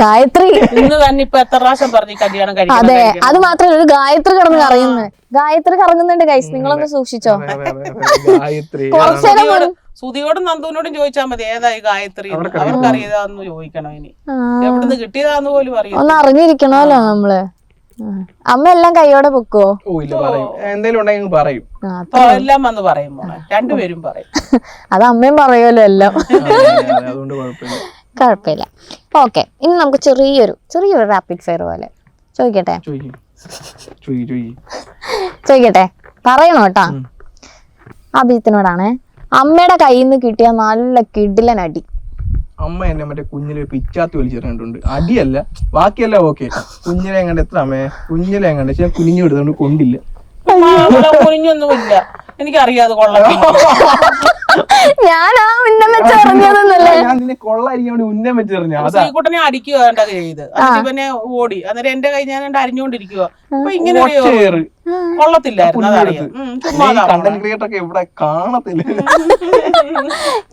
[SPEAKER 1] ഗായത്രി
[SPEAKER 2] ഇന്ന് തന്നെ ഇപ്പൊ എത്ര പ്രാവശ്യം പറഞ്ഞു കല്യാണം കഴിക്കണം.
[SPEAKER 1] അതെ, അത് മാത്രമല്ല ഒരു ഗായത്രി കിടന്ന് കറങ്ങുന്നത്, ഗായത്രി കറങ്ങുന്നുണ്ട് ഗൈസ്, നിങ്ങളൊന്ന് സൂക്ഷിച്ചോ.
[SPEAKER 2] സുധിയോടും നന്ദുവിനോടും ചോദിച്ചാൽ മതി ഏതായി ഗായത്രി, അവർക്കറിയാന്ന് ചോദിക്കണം. ഇനി എവിടുന്ന് കിട്ടിയതാന്ന് പോലും അറിയാം, ഒന്ന്
[SPEAKER 1] അറിഞ്ഞിരിക്കണമല്ലോ നമ്മള്. അമ്മ എല്ലാം കൈയോടെ പൊക്കോ?
[SPEAKER 3] എന്തെങ്കിലും ഉണ്ടെങ്കിൽ പറയും,
[SPEAKER 2] എല്ലാം വന്ന് പറയും, രണ്ടുപേരും പറയും.
[SPEAKER 1] അത് അമ്മയും പറയുമല്ലോ എല്ലാം, കുഴപ്പമില്ല. ഓക്കെ, ഇനി നമുക്ക് ചെറിയൊരു റാപ്പിഡ് ഫയർ പോലെ ചോദിക്കട്ടെ, പറയണോ കേട്ടാ. അഭിജിത്തിനോടാണ്, അമ്മയുടെ കയ്യിൽ നിന്ന് കിട്ടിയ നല്ല കിടിലൻ അടി.
[SPEAKER 3] അമ്മ എന്നെ മറ്റേ കുഞ്ഞിലെ പിച്ചാത്തി വലിച്ചിട്ടുണ്ട്, അടിയല്ല ബാക്കിയെല്ലാം ഓക്കെ. കുഞ്ഞിലെ കണ്ട് എത്ര അമ്മേ, കുഞ്ഞിലെ കണ്ട് പക്ഷെ കുഞ്ഞു എടുത്തോണ്ട് കൊണ്ടില്ല,
[SPEAKER 2] കുഞ്ഞൊന്നുമില്ല, എനിക്കറിയാതെ കൊള്ളാം.
[SPEAKER 1] ഞാനാ ഉന്നം വെച്ചറിഞ്ഞതല്ലേ,
[SPEAKER 3] ഞാൻ നിന്നെ കൊള്ളായിരിക്കും വേണ്ടി ഉന്നം വെച്ചറിഞ്ഞ
[SPEAKER 2] ശ്രീകുട്ടനെ അടിക്കുക ചെയ്ത്, പിന്നെ ഓടി. അന്നേരം എന്റെ കൈ ഞാൻ അരിഞ്ഞുകൊണ്ടിരിക്കുക, അപ്പൊ ഇങ്ങനെ ഒരു
[SPEAKER 3] ഒച്ചയേറ്.
[SPEAKER 2] കൊള്ളത്തില്ലായിരുന്നു, അതറിയാം.
[SPEAKER 3] കണ്ടന്റ് ക്രിയേറ്റർ ഒക്കെ ഇവിടെ കാണത്തില്ല.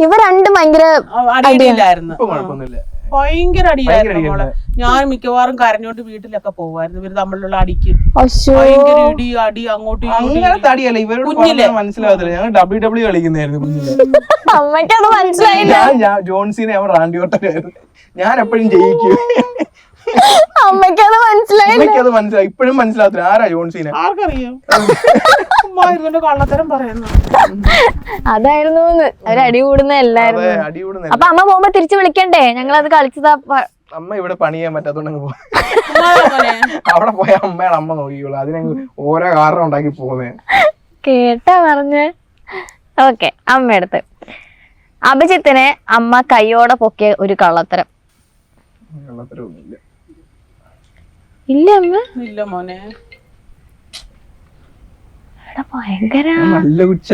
[SPEAKER 1] ഇവ രണ്ടും ഭയങ്കര
[SPEAKER 2] അടിയിലായിരുന്നു,
[SPEAKER 3] ഇപ്പൊ കുഴപ്പമൊന്നുമില്ല.
[SPEAKER 2] ഭയങ്കര അടിയായിരുന്നു മോളെ. ഞാൻ മിക്കവാറും കരഞ്ഞോണ്ട് വീട്ടിലൊക്കെ പോകുമായിരുന്നു ഇവര് തമ്മിലുള്ള അടിക്ക്.
[SPEAKER 1] അശ്ശോ.
[SPEAKER 2] ഭയങ്കര ഇടി അടി അങ്ങോട്ടും
[SPEAKER 3] അങ്ങനത്തെ അടിയല്ല, ഇവരോട് പറഞ്ഞാൽ മനസ്സിലാവത്തില്ല. ഞങ്ങൾ WWE കളിക്കുന്നതായിരുന്നു കുഞ്ഞിലെ.
[SPEAKER 1] അമ്മയ്ക്കത് മനസ്സിലായില്ല.
[SPEAKER 3] ഞാൻ ജോൺസിനെ അവൻ റാൻഡി ഓട്ടനായിരുന്നു. ഞാൻ എപ്പോഴും ജയിക്കും.
[SPEAKER 1] അമ്മയ്ക്കത് മനസ്സിലായില്ല.
[SPEAKER 3] എനിക്കത് മനസ്സിലായി, ഇപ്പോഴും മനസ്സിലാവത്തില്ല ആരാ ജോൺസിനെ.
[SPEAKER 2] ആർക്കറിയാം, കള്ളത്തരം പറയുന്നു.
[SPEAKER 1] അതായിരുന്നു അവരടി കൂടുന്ന എല്ലായിരുന്നു.
[SPEAKER 3] അടി കൂടുന്ന
[SPEAKER 1] അപ്പൊ അമ്മ പോകുമ്പോ തിരിച്ചു വിളിക്കണ്ടേ? ഞങ്ങളത് കളിച്ചതാ.
[SPEAKER 3] അമ്മ ഇവിടെ പണി ചെയ്യാൻ പറ്റാത്തോണ്ട് പോകും. അവിടെ പോയ അമ്മയുടെ അമ്മ നോക്കിക്കോളൂ. അതിനെ ഓരോ കാരണം ഉണ്ടാക്കി പോകുന്നേ.
[SPEAKER 1] കേട്ടാ പറഞ്ഞ്. ഓക്കെ, അമ്മയടുത്ത് അഭിജിത്തിനെ അമ്മ കൈയോടെ പൊക്കിയ ഒരു കള്ളത്തരം. ഇല്ല അമ്മ,
[SPEAKER 2] ഇല്ല മോനെ.
[SPEAKER 1] ഭയങ്കര
[SPEAKER 3] നല്ല ഉച്ച,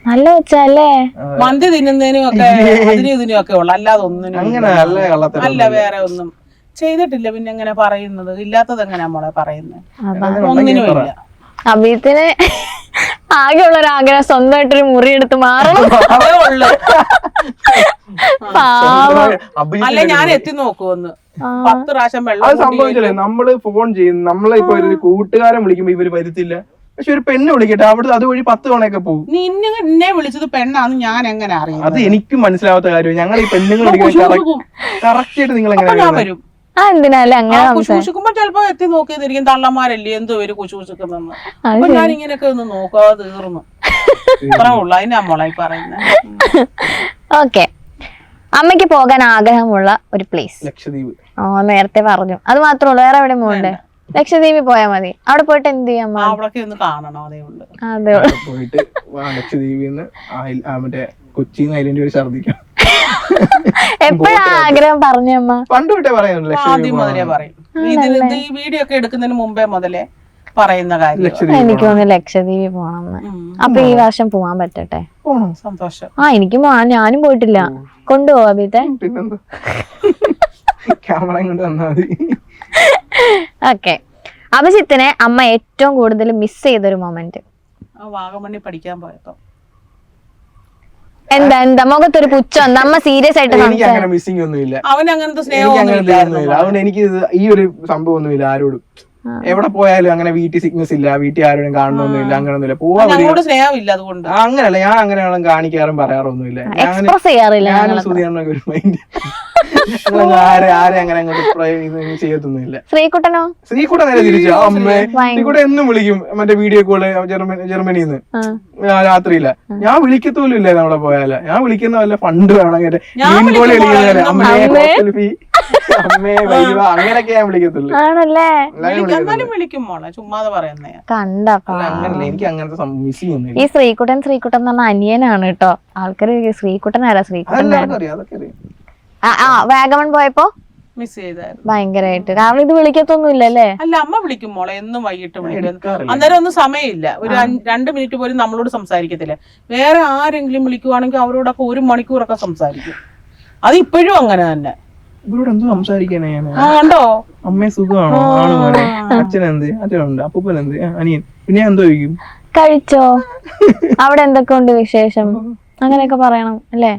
[SPEAKER 1] നല്ല ഉച്ചല്ലേ.
[SPEAKER 2] മന്തി തിന്നുന്നതിനും ഒക്കെ അതിനും ഇതിനും ഒക്കെ ഉള്ളു, അല്ലാതെ ഒന്നിനും
[SPEAKER 3] അങ്ങനെ നല്ല കള്ളത്തരം
[SPEAKER 2] അല്ല. വേറെ ഒന്നും ചെയ്തിട്ടില്ല. പിന്നെ എങ്ങനെ പറയുന്നത്? ഇല്ലാത്തത് എങ്ങനെയാ മോളെ പറയുന്നത്? ഒന്നിനും ഇല്ല.
[SPEAKER 1] അഭിജിത്തിന് ആകെയുള്ള ഒരു ആഗ്രഹം സ്വന്തമായിട്ടൊരു മുറി എടുത്ത് മാറണം.
[SPEAKER 2] അതേ ഉള്ളു. അല്ല, ഞാൻ എത്തി നോക്കുമെന്ന് 10 പ്രാവശ്യം
[SPEAKER 3] അത്
[SPEAKER 2] വെള്ളം
[SPEAKER 3] സംഭവിച്ചില്ലേ? നമ്മള് ഫോൺ ചെയ്യും, നമ്മളെ ഇപ്പൊ ഒരു കൂട്ടുകാരൻ വിളിക്കുമ്പോ ഇവര് വരുത്തില്ല. പക്ഷെ ഒരു പെണ്ണ് വിളിക്കട്ടെ, അവിടെ അതുവഴി 10 തവണയൊക്കെ പോകും.
[SPEAKER 2] നിന്നെ വിളിച്ചത് പെണ്ണാന്ന് ഞാൻ എങ്ങനെ അറിയാം?
[SPEAKER 3] അത് എനിക്കും മനസ്സിലാവാത്ത കാര്യം. ഞങ്ങൾ ഈ പെണ്ണുങ്ങൾ വിളിക്കുന്നത് കറക്റ്റ് ആയിട്ട് നിങ്ങൾ
[SPEAKER 2] ഞാൻ
[SPEAKER 3] എങ്ങനെ
[SPEAKER 2] വരും.
[SPEAKER 1] എന്തിനാല്ലേ അങ്ങനെ
[SPEAKER 2] കുശൂഷിക്കുമ്പോ ചിലപ്പോ എത്തി നോക്കിയതായിരിക്കും. തള്ളമാരല്ലേ എന്തോ ഒരു കുശൂഷിക്കുന്നെന്ന്. അപ്പൊ ഞാൻ ഇങ്ങനെയൊക്കെ ഒന്ന് നോക്കാതെ തീർന്നു. അത്ര ഉള്ളു. അതിനാ മോളായി പറയുന്നത്.
[SPEAKER 1] ഓക്കെ, അമ്മയ്ക്ക് പോകാൻ ആഗ്രഹമുള്ള ഒരു പ്ലേസ്?
[SPEAKER 3] ലക്ഷദ്വീപ്.
[SPEAKER 1] നേരത്തെ പറഞ്ഞു. അത് മാത്രമേ ഉള്ളൂ, വേറെ എവിടെ പോകണ്ടേ? ലക്ഷദ്വീപിൽ പോയാ മതി. അവിടെ പോയിട്ട് എന്ത് ചെയ്യാം?
[SPEAKER 2] അവിടൊക്കെ ഒന്ന് കാണണം, അതേ ഉള്ളു.
[SPEAKER 1] അതെ,
[SPEAKER 3] പോയിട്ട് ലക്ഷദ്വീപിൽ നിന്ന് മറ്റേ കൊച്ചിന്ന് ഐലൻഡ് വരെ ഛർദിക്കാം.
[SPEAKER 1] എപ്പോഴാ ആഗ്രഹം പറഞ്ഞമ്മ?
[SPEAKER 3] പണ്ട് തൊട്ടേ പറയുന്നുണ്ട്
[SPEAKER 2] ആദ്യം മുതലേ പറയും. ഈ വീഡിയോ ഒക്കെ എടുക്കുന്നതിന് മുമ്പേ മുതലേ പറയുന്ന കാര്യം.
[SPEAKER 1] എനിക്ക് തോന്നുന്നു ലക്ഷദ്വീപിൽ പോണെന്ന്. അപ്പൊ ഈ വർഷം പോവാൻ പറ്റട്ടെ.
[SPEAKER 2] സന്തോഷം.
[SPEAKER 1] എനിക്ക് ഞാനും പോയിട്ടില്ല. കൊണ്ടുപോവാ അഭിത്തെ?
[SPEAKER 3] പിന്നെന്താ, ക്യാമറ കൊണ്ട് വന്നാ മതി.
[SPEAKER 1] ഓക്കെ, അഭിജിത്തിനെ അമ്മ ഏറ്റവും കൂടുതൽ മിസ് ചെയ്തൊരു മൊമെന്റ്?
[SPEAKER 2] വാഗമണ്ണി പഠിക്കാൻ പോയപ്പോ.
[SPEAKER 1] എന്താ മുഖത്തൊരു പുച്ഛം? അമ്മ സീരിയസ് ആയിട്ട്
[SPEAKER 3] എനിക്ക് അങ്ങനെ മിസ്സിംഗ് ഒന്നുമില്ല.
[SPEAKER 2] അവൻ അങ്ങനത്തെ
[SPEAKER 3] എനിക്ക്
[SPEAKER 2] സ്നേഹം
[SPEAKER 3] അങ്ങനത്തെ ഒന്നുമില്ല. അതുകൊണ്ട് എനിക്ക് ഈ ഒരു സംഭവം ഒന്നുമില്ല ആരോടും. എവിടെ പോയാലും അങ്ങനെ വീട്ടിൽ സിക്നസ് ഇല്ല, വീട്ടിൽ ആരോടും കാണണമെന്നില്ല, അങ്ങനെയൊന്നുമില്ല.
[SPEAKER 2] ഞങ്ങളോട് സ്നേഹമില്ല, അതുകൊണ്ട്
[SPEAKER 3] അങ്ങനല്ല. ഞാൻ അങ്ങനെയാണെങ്കിലും കാണിക്കാറും പറയാറൊന്നുമില്ല.
[SPEAKER 1] എക്സ്പ്രസ് ചെയ്യാറില്ല.
[SPEAKER 3] ഞാനും സുധിയാറിനൊക്കെ ഒരു മൈൻഡ്. ആരെ അങ്ങനെ അങ്ങോട്ട് ചെയ്യത്തൊന്നുമില്ല.
[SPEAKER 1] ശ്രീകുട്ടനോ?
[SPEAKER 3] ശ്രീകുട്ടൻ നേരെ തിരിച്ചു. അമ്മേ ശ്രീകുട്ടൻ എന്നും വിളിക്കും മറ്റേ വീഡിയോ കോള് ജർമ്മനിന്ന് രാത്രിയില്ല. ഞാൻ വിളിക്കത്തോലും ഇല്ല നമ്മളെ പോയാല്. ഞാൻ വിളിക്കുന്ന വല്ല ഫണ്ട് വേണമെങ്കിൽ കോള് കളിക്കുന്ന അമ്മേ വൈവ അങ്ങനെയൊക്കെ ഞാൻ വിളിക്കത്തുള്ളൂ.
[SPEAKER 1] ആണല്ലേ?
[SPEAKER 2] വിളിക്കും മോളെ, ചുമ്മാതെ പറയുന്നേ.
[SPEAKER 3] അങ്ങനല്ല, എനിക്ക് അങ്ങനത്തെ മിസ്സിംഗ് ഒന്നുമില്ല.
[SPEAKER 1] ഈ ശ്രീകുട്ടൻ എന്ന് പറഞ്ഞ അനിയനാണ് കേട്ടോ. ആൾക്കാര് ശ്രീകുട്ടനാരാ? ശ്രീകുട്ടൻ വാഗമൺ പോയപ്പോ
[SPEAKER 2] മിസ് ചെയ്തായിരുന്നു
[SPEAKER 1] ഭയങ്കരമായിട്ട്. കാരണം ഇത് വിളിക്കത്തൊന്നും ഇല്ലല്ലേ?
[SPEAKER 2] അല്ല, അമ്മ വിളിക്കും മോളെ, എന്നും വൈകിട്ട് വിളിക്കും. അന്നേരം ഒന്നും സമയമില്ല. ഒരു 2 മിനിറ്റ് പോലും നമ്മളോട് സംസാരിക്കത്തില്ല. വേറെ ആരെങ്കിലും വിളിക്കുവാണെങ്കിൽ അവരോടൊക്കെ 1 മണിക്കൂറൊക്കെ സംസാരിക്കും. അത് ഇപ്പോഴും അങ്ങനെ തന്നെ.
[SPEAKER 3] ഇവരോട് എന്തോ സംസാരിക്കാനേ.
[SPEAKER 2] കണ്ടോ
[SPEAKER 3] അമ്മയെ സുഖമാണോ? ആണോ? അച്ഛനെന്ത്? അച്ഛനുണ്ട്. അപ്പൂപ്പൻ എന്ത്? അനിയൻ. പിന്നെ എന്തോ ചോദിക്കും,
[SPEAKER 1] കഴിച്ചോ? അവിടെ എന്തൊക്കെ ഉണ്ട് വിശേഷം? അങ്ങനെയൊക്കെ പറയണം അല്ലേ?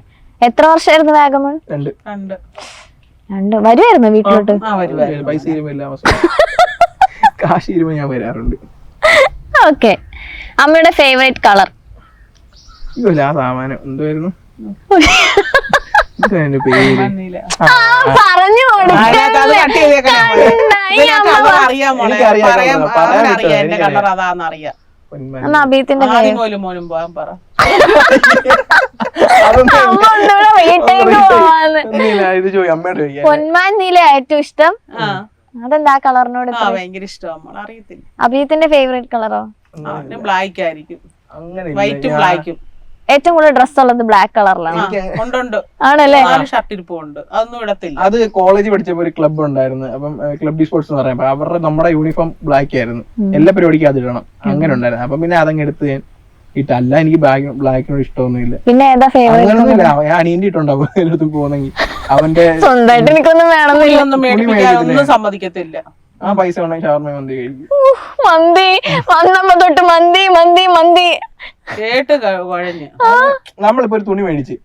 [SPEAKER 1] എത്ര വർഷമായിരുന്നു വാഗമൺ? 2. വരുമായിരുന്നു വീട്ടിലോട്ട്?
[SPEAKER 3] പൈസ കാശ് ഇരുമ്പോ ഞാൻ വരാറുണ്ട്.
[SPEAKER 1] ഓക്കെ, അമ്മയുടെ ഫേവറേറ്റ് കളർ?
[SPEAKER 3] ആ സാമാനം എന്തായിരുന്നു പേര്?
[SPEAKER 1] പറഞ്ഞു അഭിയത്തിന്റെ പൊന്മാൻ നീല ഏറ്റവും ഇഷ്ടം. അതെന്താ കളറിനോട്
[SPEAKER 2] ഭയങ്കര ഇഷ്ടമാണ്? അറിയത്തില്ല.
[SPEAKER 1] അഭിയത്തിന്റെ ഫേവറേറ്റ് കളറോ?
[SPEAKER 2] ബ്ലാക്ക് ആയിരിക്കും. വൈറ്റും ബ്ലാക്കും.
[SPEAKER 1] ഏറ്റവും കൂടുതൽ ഡ്രസ് ഉള്ളത് ബ്ലാക്ക് കളറിലാണ്. ആണല്ലേ?
[SPEAKER 2] ഷർട്ട് ഇരിപ്പുണ്ട്, അതൊന്നും ഇടത്തില്ല.
[SPEAKER 3] അത് കോളേജ് പഠിച്ചപ്പോ ഒരു ക്ലബ് ഉണ്ടായിരുന്നു. അപ്പം ക്ലബ് ഡി സ്പോർട്സ് എന്ന് പറയുമ്പോ അവരുടെ നമ്മുടെ യൂണിഫോം ബ്ലാക്ക് ആയിരുന്നു. എല്ലാ പരിപാടിക്കും അത് ഇടണം, അങ്ങനെ ഉണ്ടായിരുന്നു. അപ്പൊ പിന്നെ അതങ്ങ് എടുത്ത് ഞാൻ ഇട്ടല്ല. എനിക്ക് ബ്ലാക്കിനോട് ഇഷ്ടമൊന്നുമില്ല.
[SPEAKER 1] പിന്നെ ഏതാ ഫേവറേറ്റ്?
[SPEAKER 3] അങ്ങനൊന്നുമില്ല. ഞാൻ അനിയന്റെ ഇട്ടുണ്ടാവും എല്ലായിടത്തും പോകുന്നെങ്കിൽ. അവന്റെ
[SPEAKER 1] സ്വന്തമായിട്ട് എനിക്കൊന്നും വേണമെന്നില്ല.
[SPEAKER 2] ഒന്നും സമ്മതിക്കത്തില്ല.
[SPEAKER 3] ആ പൈസ ഉണ്ടെങ്കിൽ ഷവർമ മന്തി കഴിക്കും.
[SPEAKER 1] മന്തി വന്നപ്പോ തൊട്ട് മന്തി മന്തി മന്തി
[SPEAKER 2] കേട്ട് കുഴഞ്ഞ്.
[SPEAKER 3] നമ്മളിപ്പോ ഒരു തുണി മേടിച്ച്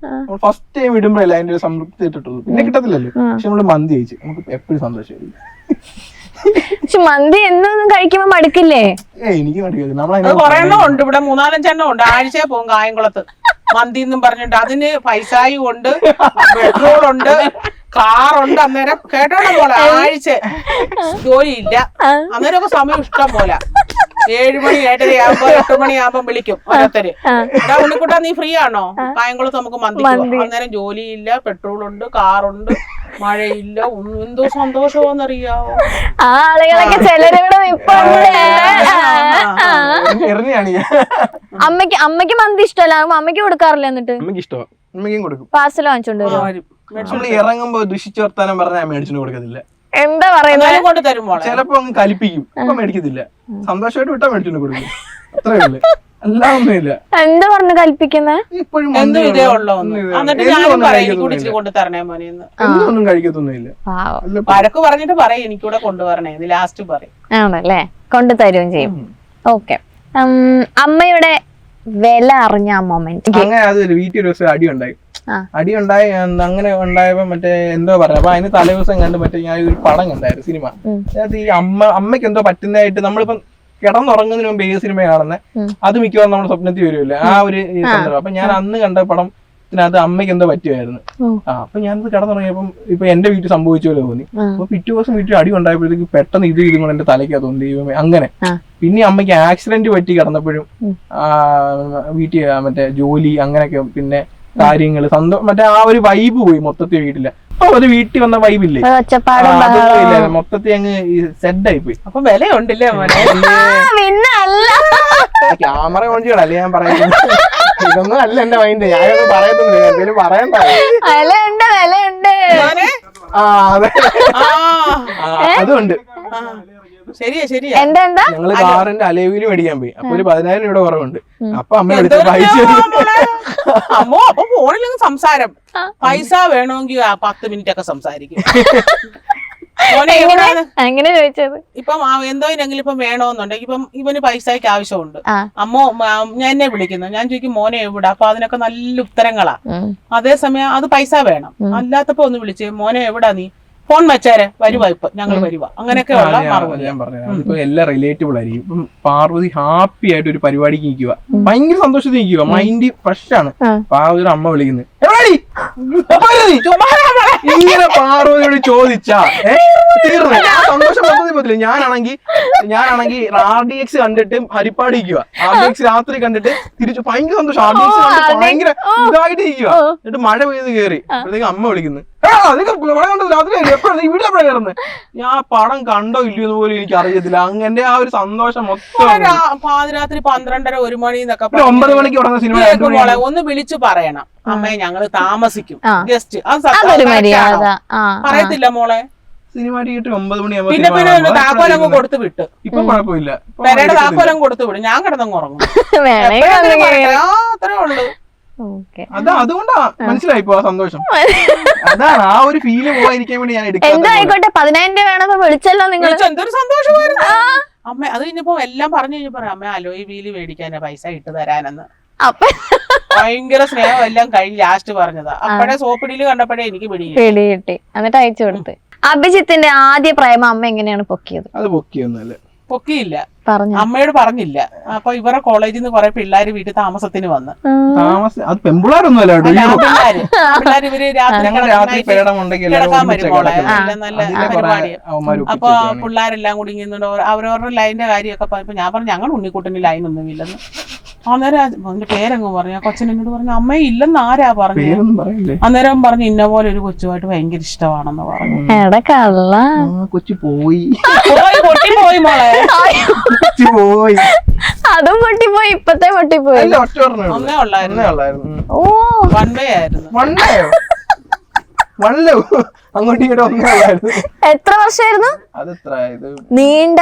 [SPEAKER 3] ഫസ്റ്റ് ടൈം ഇടുമ്പോഴല്ലേ അതിന്റെ ഒരു സംതൃപ്തി ഇട്ടിട്ടുള്ളൂ, പിന്നെ കിട്ടത്തില്ലല്ലോ. പക്ഷെ നമ്മള് മന്തി കഴിച്ച് നമുക്ക് എപ്പോഴും സന്തോഷമായിരിക്കും.
[SPEAKER 1] പക്ഷെ മന്തി എന്നൊന്നും കഴിക്കുമ്പോ മടുക്കില്ലേ?
[SPEAKER 3] എനിക്ക് മടിക്കില്ല.
[SPEAKER 2] കുറെ എണ്ണം ഉണ്ട് ഇവിടെ, 4-5 എണ്ണം ഉണ്ട്. ആഴ്ചയെ പോകും കായംകുളത്ത് മന്തി എന്നും പറഞ്ഞിട്ട്. അതിന് പൈസായും ഉണ്ട്, പെട്രോളുണ്ട്, കാറുണ്ട്. അന്നേരം കേട്ടോണം പോലെ ആഴ്ച ജോലിയില്ല. അന്നേരമൊക്കെ സമയം ഇഷ്ടം പോലെ 7 മണി 7:30 ആകുമ്പോ 8 മണിയാകുമ്പോ വിളിക്കും ഓരോരുത്തര്. എടാ ഉണ്ണിക്കുട്ടാ നീ ഫ്രീ ആണോ, കായംകുളത്ത് നമുക്ക് മന്തി പോവാം. അന്നേരം ജോലിയില്ല, പെട്രോളുണ്ട്, കാറുണ്ട്, മഴയില്ല. എന്തോ സന്തോഷമാണെന്നറിയാവോ.
[SPEAKER 1] ആളുകളൊക്കെ ചിലരിവിടെ അമ്മയ്ക്ക് മന്തി ഇഷ്ടമല്ല, അമ്മയ്ക്ക് കൊടുക്കാറില്ല. എന്നിട്ട്
[SPEAKER 3] അമ്മയ്ക്ക് ഇഷ്ടമാണ്, അമ്മയ്ക്കും കൊടുക്കും.
[SPEAKER 1] പാർസൽ വാങ്ങിച്ചോണ്ട് വരും.
[SPEAKER 3] നമ്മള് ഇറങ്ങുമ്പോ ദുഷിച്ചു വർത്താനം പറഞ്ഞാൽ മേടിച്ചു കൊടുക്കത്തില്ല.
[SPEAKER 1] എന്താ പറയുന്നത്?
[SPEAKER 2] കൊണ്ട് തരുമോ?
[SPEAKER 3] ചിലപ്പോ അങ്ങ് കലിപ്പിക്കും, അപ്പൊ മേടിക്കത്തില്ല. സന്തോഷമായിട്ട് വിട്ടാ മേടിച്ചു കൊടുക്കും. അത്രേ ഉള്ളു, എല്ലാം ഒന്നുമില്ല.
[SPEAKER 1] എന്താ പറഞ്ഞു കൽപ്പിക്കുന്നത്?
[SPEAKER 3] ഇപ്പോഴും
[SPEAKER 2] എന്തും ഇതേ ഉള്ളൂ. എന്നിട്ട് ഞാനും പറയും എനിക്ക് ഇച്ചിരി കൊണ്ട് തരണേ മോനെന്ന്.
[SPEAKER 3] ഒന്നും കഴിക്കത്തൊന്നുമില്ല.
[SPEAKER 2] വഴക്ക് പറഞ്ഞിട്ട് പറയും എനിക്കൂടെ കൊണ്ടുവരണേ, ലാസ്റ്റ് പറയും.
[SPEAKER 1] ആണല്ലേ, കൊണ്ടു തരുകയും ചെയ്യും. ഓക്കെ, അമ്മയുടെ വില അറിഞ്ഞ ആ മൊമെന്റ്.
[SPEAKER 3] അങ്ങനെ അതൊരു വീട്ടിൽ ഒരു ദിവസം അടി ഉണ്ടായി. അങ്ങനെ ഉണ്ടായപ്പോ മറ്റേ എന്തോ പറഞ്ഞു. അപ്പൊ അതിന് തലേ ദിവസം കണ്ട് മറ്റേ ഞാൻ ഒരു പടം കണ്ടായിരുന്നു, സിനിമ. അതിനകത്ത് ഈ അമ്മയ്ക്ക് എന്തോ പറ്റുന്നതായിട്ട് നമ്മളിപ്പം കിടന്നുറങ്ങുന്നതിന് മുമ്പ് ഏത് സിനിമ കാണുന്നത് അത് മിക്കവാറും നമ്മുടെ സ്വപ്നത്തിൽ വരുമല്ലേ ആ ഒരു സന്ദർഭം. അപ്പൊ ഞാൻ അന്ന് കണ്ട പടത്തിനകത്ത് അമ്മയ്ക്ക് എന്തോ പറ്റുമായിരുന്നു. അപ്പൊ ഞാനത് കിടന്നുറങ്ങിയപ്പം ഇപ്പൊ എന്റെ വീട്ടിൽ സംഭവിച്ച പോലെ തോന്നി. അപ്പൊ പിറ്റേ ദിവസം വീട്ടിൽ അടി ഉണ്ടായപ്പോഴത്തേക്ക് പെട്ടെന്ന് ഇതും കൊണ്ട് എന്റെ തലയ്ക്കാ തോന്നി. ദൈവമേ, അങ്ങനെ. പിന്നെ അമ്മയ്ക്ക് ആക്സിഡന്റ് പറ്റി കിടന്നപ്പോഴും വീട്ടിൽ മറ്റേ ജോലി അങ്ങനെയൊക്കെ പിന്നെ കാര്യങ്ങള് മറ്റേ ആ ഒരു വൈബ് പോയി മൊത്തത്തിൽ വീട്ടില്. അപ്പൊ ഒരു വീട്ടിൽ വന്ന വൈബില്ലേ, മൊത്തത്തിൽ അങ്ങ് സെറ്റ് ആയി പോയി.
[SPEAKER 2] അപ്പൊ വിലയുണ്ടല്ലേ മോനെ?
[SPEAKER 3] ക്യാമറ ഓൺ ചെയ്യണല്ലേ ഞാൻ പറയുന്നത്. ഇതൊന്നും അല്ല എന്റെ മൈൻഡ്, ഞാനൊന്നും പറയത്തൊന്നുമില്ല. എന്തെങ്കിലും പറയണ്ട. അതെ, അതുണ്ട്.
[SPEAKER 2] ശരിയാ ശരിയാ.
[SPEAKER 3] ഞങ്ങള് കാറിന്റെ അലവില് മേടിക്കാൻ പോയി. അപ്പൊ ഒരു 10,000 രൂപ കുറവുണ്ട്. അപ്പൊ അമ്മ
[SPEAKER 2] അമ്മോ അപ്പൊ ഫോണിലൊന്നും സംസാരം. പൈസ വേണമെങ്കിൽ 10 മിനിറ്റ് ഒക്കെ സംസാരിക്കും.
[SPEAKER 1] എങ്ങനെ ചോദിച്ചത്?
[SPEAKER 2] ഇപ്പം എന്തോയിനെങ്കിലും ഇപ്പം വേണോന്നുണ്ടെങ്കിൽ ഇപ്പം ഇവന് പൈസയ്ക്ക് ആവശ്യമുണ്ട്. അമ്മോ ഞാൻ എന്നെ വിളിക്കുന്നു, ഞാൻ ചോദിക്കും മോനെ എവിടെ. അപ്പൊ അതിനൊക്കെ നല്ല ഉത്തരങ്ങളാ. അതേസമയം അത് പൈസ വേണം. അല്ലാത്തപ്പോ ഒന്ന് വിളിച്ച് മോനെ എവിടാ നീ, ഫോൺ വെച്ചേരെ, വരുവാ ഇപ്പൊ ഞങ്ങൾ വരുവാ. അങ്ങനെയൊക്കെ
[SPEAKER 3] ഞാൻ പറഞ്ഞു. ഇപ്പൊ എല്ലാം റിലേറ്റബിൾ ആയിരിക്കും. ഇപ്പം പാർവതി ഹാപ്പി ആയിട്ട് ഒരു പരിപാടിക്ക് നിൽക്കുക, ഭയങ്കര സന്തോഷത്തിൽ നിൽക്കുക, മൈൻഡ് ഫ്രഷ് ആണ്. പാർവതിയുടെ അമ്മ വിളിക്കുന്നത് ഇങ്ങനെ പാർവതിയോട് ചോദിച്ചാ തീർന്നു സന്തോഷം മൊത്തത്തിൽ പറ്റില്ല. ഞാനാണെങ്കിൽ RDX കണ്ടിട്ട് ഹരിപ്പാട് ഇരിക്കുക. RDX രാത്രി കണ്ടിട്ട് തിരിച്ചു ഭയങ്കര സന്തോഷം. RDX കണ്ടിട്ട് ഭയങ്കര ഇതായിട്ട് ഇരിക്കുക. എന്നിട്ട് മഴ പെയ്ത് കയറി അപ്പോഴത്തേക്ക് അമ്മ വിളിക്കുന്നു, ഇവിടെ എപ്പോഴാ കയറുന്നത്? ഞാൻ പടം കണ്ടോ ഇല്ലയോന്ന് പോലും എനിക്ക് അറിയത്തില്ല. അങ്ങനെ ആ ഒരു സന്തോഷം മൊത്തം.
[SPEAKER 2] പാതിരാത്രി 12:30 1 മണി
[SPEAKER 3] 9 മണിക്ക് തുടങ്ങുന്ന സിനിമ
[SPEAKER 2] ഒന്ന് വിളിച്ചു പറയണം, അമ്മയെ ഞങ്ങള് താമസിക്കും ഗസ്റ്റ്. പറയത്തില്ല മോളെ.
[SPEAKER 3] സിനിമ തിയേറ്റർ 9 മണിയാകുമ്പോ
[SPEAKER 2] പിന്നെ താക്കോലങ്ങ് കൊടുത്തു വിട്ട്.
[SPEAKER 3] ഇപ്പൊ കുഴപ്പമില്ല,
[SPEAKER 2] പെരയുടെ താക്കോലം കൊടുത്തു വിടും. ഞാൻ കിടന്നങ്ങ് ഉറങ്ങും. അത്രേ ഉള്ളു.
[SPEAKER 3] അതുകൊണ്ടാ മനസ്സിലായിപ്പോ ആ സന്തോഷം. അതാണ് ആ ഒരു ഫീല് പോവാതിരിക്കാൻ വേണ്ടി ഞാൻ
[SPEAKER 1] എന്തായിക്കോട്ടെ 10,000 രൂപ വേണമെന്ന് വിളിച്ചല്ലോ നിങ്ങൾ.
[SPEAKER 2] എന്തൊരു സന്തോഷമായിരുന്നു അമ്മ. അത് കഴിഞ്ഞപ്പോ എല്ലാം പറഞ്ഞു കഴിഞ്ഞപ്പോ അമ്മ അലോയ് വീല് മേടിക്കാനാ പൈസ ഇട്ട് തരാനെന്ന്. ഭയങ്കര സ്നേഹം എല്ലാം കഴിഞ്ഞ് ലാസ്റ്റ് പറഞ്ഞതാ. അപ്പഴേ സോപ്പിടിയില് കണ്ടപ്പോഴേ എനിക്ക് പിടികിട്ടി.
[SPEAKER 1] എന്നിട്ട് അയച്ചു കൊടുത്ത്. അഭിജിത്തിന്റെ ആദ്യ പ്രേമം അമ്മ എങ്ങനെയാണ് പൊക്കിയത്?
[SPEAKER 3] അത് പൊക്കിയൊന്നുമല്ല,
[SPEAKER 2] പൊക്കിയില്ല, അമ്മയോട് പറഞ്ഞില്ല. അപ്പൊ ഇവരെ കോളേജിൽ നിന്ന് കുറെ പിള്ളേര് വീട്ടിൽ താമസത്തിന് വന്ന്.
[SPEAKER 3] അത് പെമ്പിള്ളാരൊന്നുമല്ല,
[SPEAKER 2] പിള്ളേർ ഇവര് രാത്രി കിടക്കാൻ വരുമ്പോളെ നല്ല പരിപാടി. അപ്പൊ പിള്ളേരെല്ലാം കൂടി ഇങ്ങനെ അവരവരുടെ ലൈനിന്റെ കാര്യമൊക്കെ പറഞ്ഞപ്പോ ഞാൻ പറഞ്ഞു ഞങ്ങൾ ഉണ്ണിക്കുട്ടന് ലൈൻ ഒന്നും ഇല്ലെന്ന്. അന്നേരം അവന്റെ പേരങ്ങ് പറഞ്ഞു. കൊച്ചനോട് പറഞ്ഞു അമ്മ ഇല്ലെന്ന് ആരാ പറഞ്ഞു. അന്നേരം പറഞ്ഞു ഇന്ന പോലെ ഒരു കൊച്ചുമായിട്ട് ഭയങ്കര ഇഷ്ടമാണെന്ന് പറഞ്ഞു.
[SPEAKER 3] കൊച്ചു പോയി
[SPEAKER 2] പോയി മോളെ,
[SPEAKER 3] പോയി
[SPEAKER 1] അതും പൊട്ടിപ്പോയി. ഇപ്പത്തെ പൊട്ടിപ്പോയി.
[SPEAKER 2] ഒന്നേ ഉള്ളായിരുന്നു.
[SPEAKER 1] ഓ,
[SPEAKER 2] വൺ വേ ആയിരുന്നു.
[SPEAKER 3] അങ്ങോട്ടും ഇങ്ങോട്ടും ഒന്നേ ഉള്ളായിരുന്നു.
[SPEAKER 1] എത്ര വർഷമായിരുന്നു? നീണ്ട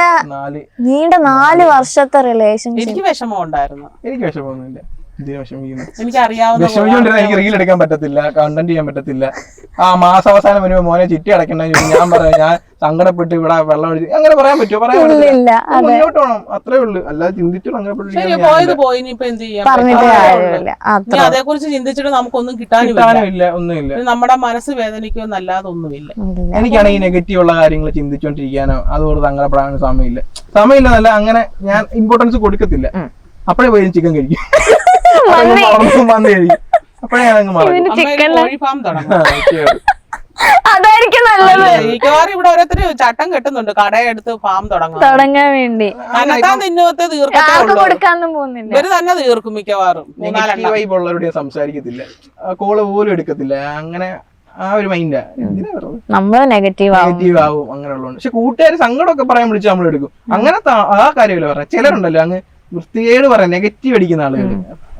[SPEAKER 1] 4 വർഷത്തെ റിലേഷൻഷിപ്പ്.
[SPEAKER 2] എനിക്ക് വിഷമം ഉണ്ടായിരുന്നു.
[SPEAKER 3] എനിക്ക് വിഷമമൊന്നുമില്ല. ഇതിനെ വിഷമിക്കുന്നു.
[SPEAKER 2] എനിക്കറിയാവുന്ന
[SPEAKER 3] വിഷമിച്ചോണ്ടിരുന്ന എനിക്ക് റീൽ എടുക്കാൻ പറ്റത്തില്ല, കണ്ടന്റ് ചെയ്യാൻ പറ്റത്തില്ല. ആ മാസാവസാനം വരുമ്പോ മോനെ ചിട്ടി അടക്കണ്ട ഞാൻ പറയാം, ഞാൻ സങ്കടപ്പെട്ട് ഇവിടെ വെള്ളം ഒഴിച്ച് അങ്ങനെ പറയാൻ പറ്റുമോ? പറയാൻ പറ്റില്ല. മുന്നോട്ട് പോകണം, അത്രേ ഉള്ളൂ. അല്ലാതെ ചിന്തിച്ചു
[SPEAKER 2] പോയത് പോയി, ഇനിയിപ്പോ എന്ത് ചെയ്യാം? അതേക്കുറിച്ച് ചിന്തിച്ചിട്ട് നമുക്കൊന്നും കിട്ടാനില്ല,
[SPEAKER 3] ഒന്നുമില്ല.
[SPEAKER 2] നമ്മുടെ മനസ്സ് വേദനിക്കുമെന്നല്ലാതെ ഒന്നുമില്ല.
[SPEAKER 3] എനിക്കാണ് ഈ നെഗറ്റീവ് ഉള്ള കാര്യങ്ങൾ ചിന്തിച്ചോണ്ടിരിക്കാനോ അതുകൊണ്ട് സങ്കടപ്പെടാനോ സമയമില്ലെന്നല്ല, അങ്ങനെ ഞാൻ ഇമ്പോർട്ടൻസ് കൊടുക്കത്തില്ല. അപ്പഴേ പോയി ചിക്കൻ കഴിക്കും, വന്ന് കഴിക്കും. അപ്പഴേ ഞാൻ അങ്ങ് മാറും.
[SPEAKER 2] കോഴി ഫാം തുടങ്ങും.
[SPEAKER 1] അതായിരിക്കും നല്ലത്.
[SPEAKER 2] മിക്കവാറും ഇവിടെ ഓരോരുത്തര് ചട്ടം കെട്ടുന്നുണ്ട്, കടയെടുത്ത് ഫാം
[SPEAKER 1] തുടങ്ങാൻ വേണ്ടി.
[SPEAKER 2] തിന്നത്തെ
[SPEAKER 1] കൊടുക്കാന്നും പോകുന്നില്ല,
[SPEAKER 2] ഇവര് തന്നെ തീർക്കും മിക്കവാറും.
[SPEAKER 3] നെഗറ്റീവ് വൈബ് ഉള്ളവരോട് ഞാൻ സംസാരിക്കത്തില്ല, കോള് പോലും എടുക്കത്തില്ല. അങ്ങനെ ആ ഒരു മൈൻഡാ.
[SPEAKER 1] നമ്മള് നെഗറ്റീവ്
[SPEAKER 3] ആവും അങ്ങനെയുള്ളതുകൊണ്ട്. പക്ഷെ കൂട്ടുകാർ സങ്കടമൊക്കെ പറയാൻ വിളിച്ച് നമ്മൾ എടുക്കും. അങ്ങനത്തെ ആ കാര്യമല്ല പറയാം. ചിലരുണ്ടല്ലോ അങ്ങ് വൃത്തികേട് പറയാം, നെഗറ്റീവ് അടിക്കുന്ന ആളുകൾ,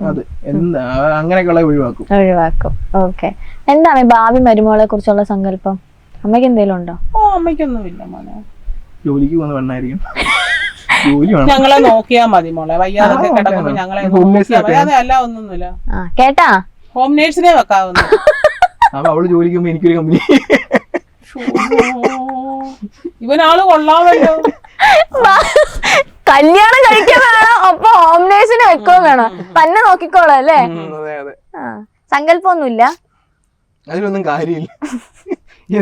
[SPEAKER 3] അത് എന്താ അങ്ങനെയൊക്കെയുള്ള ഒഴിവാക്കും.
[SPEAKER 1] ഓക്കെ. എന്താണ് ഭാവി മരുമോളെ കുറിച്ചുള്ള സങ്കല്പം? അമ്മയ്ക്ക് എന്തെങ്കിലും ഉണ്ടോ?
[SPEAKER 2] അമ്മയ്ക്കൊന്നുമില്ല മോനെ.
[SPEAKER 3] ജോലിക്ക് പോകുന്ന പെണ്ണായിരിക്കും. ജോലി വേണം.
[SPEAKER 2] ഞങ്ങളെ നോക്കിയാ മതി മോളെ. വയ്യാതൊക്കെ കിടക്കുമ്പോ ഞങ്ങളെ അല്ല ഒന്നുമില്ല.
[SPEAKER 1] കേട്ടാ,
[SPEAKER 2] ഹോം നേഴ്സിനെ വെക്കാവുന്നു.
[SPEAKER 3] അപ്പൊ അവള് ജോലിക്ക് പോകുമ്പോ എനിക്കൊരു കമ്പനി.
[SPEAKER 2] ഇവനാള് കൊള്ളാമല്ലോ.
[SPEAKER 1] കല്യാണം കഴിക്കാൻ വേണം, അപ്പൊ ഹോം നേഴ്സിനെ വെക്കുകയും വേണം. തന്നെ നോക്കിക്കോളാം അല്ലേ? സങ്കല്പമൊന്നുമില്ല,
[SPEAKER 3] അതിലൊന്നും കാര്യമില്ല.